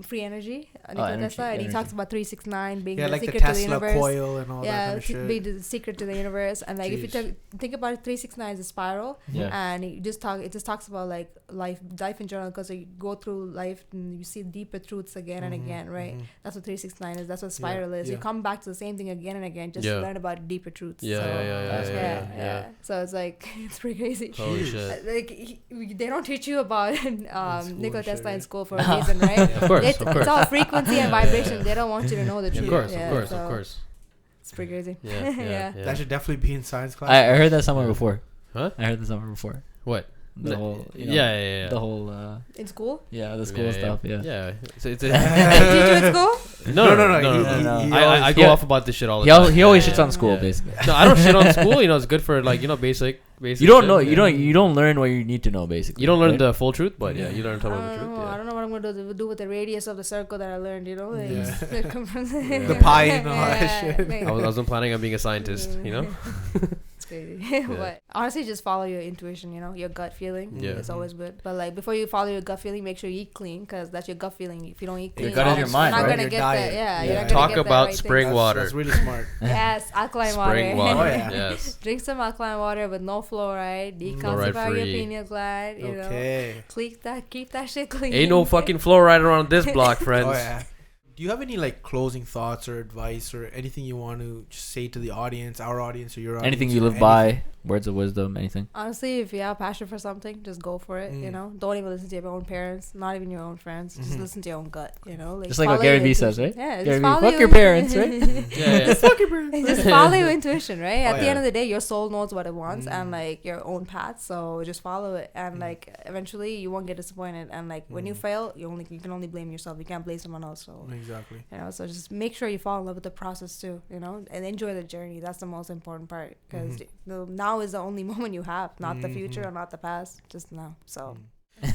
S1: free energy, Nikola
S4: energy,
S1: Tesla, and he
S4: energy.
S1: talks about 369 being
S3: Yeah,
S1: the
S3: like the
S1: secret to the
S3: Tesla
S1: universe.
S3: coil and all that
S1: Yeah,
S3: kind of shit.
S1: be the secret to the universe, and like if you
S3: Jeez.
S1: think about it, 369 is a spiral,
S4: Yeah.
S1: and it just talks about like life in general, because you go through life and you see deeper truths again and again, right? That's what 369 is. That's what spiral is. You
S3: yeah.
S1: come back to the same thing again and again just
S2: Yeah.
S1: to learn about deeper truths.
S2: Yeah,
S1: so,
S2: yeah.
S1: So it's like it's pretty crazy.
S2: Holy shit.
S1: Like they don't teach you about
S3: school
S1: Nikola
S3: and shit,
S1: Tesla in
S3: right?
S1: school for a reason, right?
S2: Of course,
S1: It's
S2: of course.
S1: all frequency and vibration. They don't want you to know the truth.
S2: Of course,
S1: Yeah,
S2: of course,
S1: so
S2: of course.
S1: It's pretty crazy.
S2: Yeah.
S3: That should definitely be in science class.
S4: I heard that somewhere before.
S2: Huh?
S4: I heard that somewhere before.
S2: What?
S4: The whole, the whole,
S1: in school.
S4: the school stuff.
S2: Yeah.
S1: Did you in school?
S2: No. I go off about this shit all the time.
S4: He always shits on school, basically.
S2: No, I don't shit on school. It's good for basic.
S4: You don't know. You don't learn what you need to know. Basically,
S2: you don't learn the full truth, but you learn some of the truth.
S1: I don't know what I'm gonna do with the radius of the circle that I learned.
S3: The pie and all that shit.
S2: I wasn't planning on being a scientist.
S1: It's crazy. But honestly, just follow your intuition. Your gut feeling. It's always good. But before you follow your gut feeling, make sure you eat clean, because that's your gut feeling. If you don't eat clean,
S4: your gut is your mind,
S1: you're not
S4: right?
S1: gonna get that. You're not gonna
S2: Talk
S1: get that
S2: about
S1: right
S2: spring
S1: thing.
S2: water.
S3: That's really smart.
S1: Yes, alkaline
S2: Spring
S1: water.
S2: water.
S3: Yes.
S1: Drink some alkaline water with no fluoride. Decalcify your
S2: Fluoride-free.
S1: pineal gland. Keep that shit clean.
S2: Ain't no fucking fluoride around this block, friends.
S3: Do you have any closing thoughts or advice or anything you want to just say to the audience, our audience, or your audience?
S4: Anything you live by, words of wisdom, anything.
S1: Honestly, if you have passion for something, just go for it. Don't even listen to your own parents, not even your own friends. Just listen to your own gut.
S4: Just like what Gary V says, right?
S1: Yeah,
S4: Gary
S1: just
S4: V,
S1: follow
S4: fuck your parents, right?
S2: Just fuck your parents.
S1: Just follow your intuition, right? At the end of the day, your soul knows what it wants and your own path. So just follow it, and eventually you won't get disappointed. And when you fail, you can only blame yourself. You can't blame someone else. So
S3: exactly.
S1: So just make sure you fall in love with the process too. And enjoy the journey. That's the most important part, because now is the only moment you have, not the future or not the past, just now. So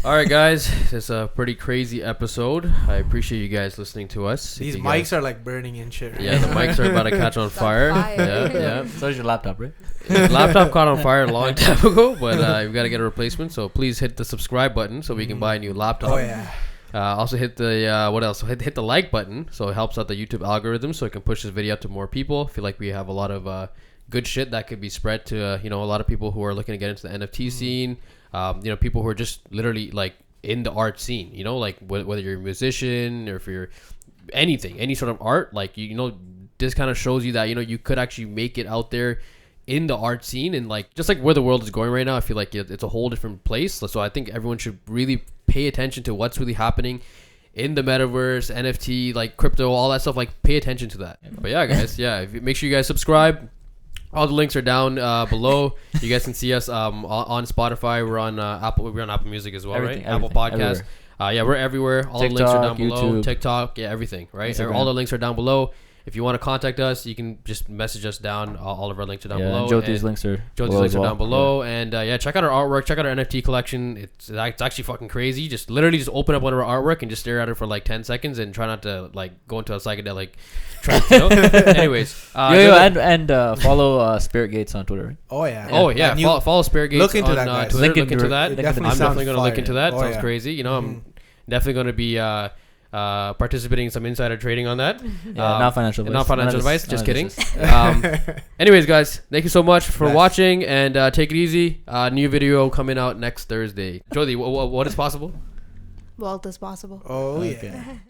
S2: all right, guys, it's a pretty crazy episode. I appreciate you guys listening to us.
S3: These mics are burning and shit, right?
S2: Yeah, the mics are about to catch on fire. Yeah.
S4: So is your laptop, right?
S2: The laptop caught on fire a long time ago, but we've got to get a replacement. So please hit the subscribe button so we can buy a new laptop. Also hit the what else? Hit the like button so it helps out the YouTube algorithm, so it can push this video out to more people. I feel like we have a lot of good shit that could be spread to a lot of people who are looking to get into the NFT scene. People who are just literally in the art scene. Whether you're a musician or if you're anything, any sort of art. This kind of shows you that you could actually make it out there in the art scene, and just where the world is going right now. I feel like it's a whole different place. So I think everyone should really pay attention to what's really happening in the metaverse, NFT, crypto, all that stuff. Pay attention to that. But yeah, guys, make sure you guys subscribe. All the links are down below. You guys can see us on Spotify. We're on Apple. We're on Apple Music as well, right? Apple Podcasts. We're everywhere. All
S4: TikTok,
S2: the links are down below.
S4: YouTube.
S2: TikTok, everything, right?
S4: Instagram.
S2: All the links are down below. If you want to contact us, you can just message us down. All of our links are down below.
S4: Jyothee's links are
S2: down below. And check out our artwork. Check out our NFT collection. It's actually fucking crazy. Just open up one of our artwork and just stare at it for 10 seconds and try not to go into a psychedelic trance. Anyways,
S4: follow Spirit Gates on Twitter.
S2: Right? Follow Spirit Gates
S3: look into
S2: on
S3: that, guys.
S2: Twitter.
S4: Look into
S2: that.
S3: I'm
S2: definitely going to look into that. Sounds crazy. I'm definitely going to be participating in some insider trading on that.
S4: Not financial advice.
S2: Not financial advice. Just kidding. Anyways, guys, thank you so much for watching, and take it easy. New video coming out next Thursday. Jyothee, what is possible?
S1: wealth is possible.
S3: Oh, yeah.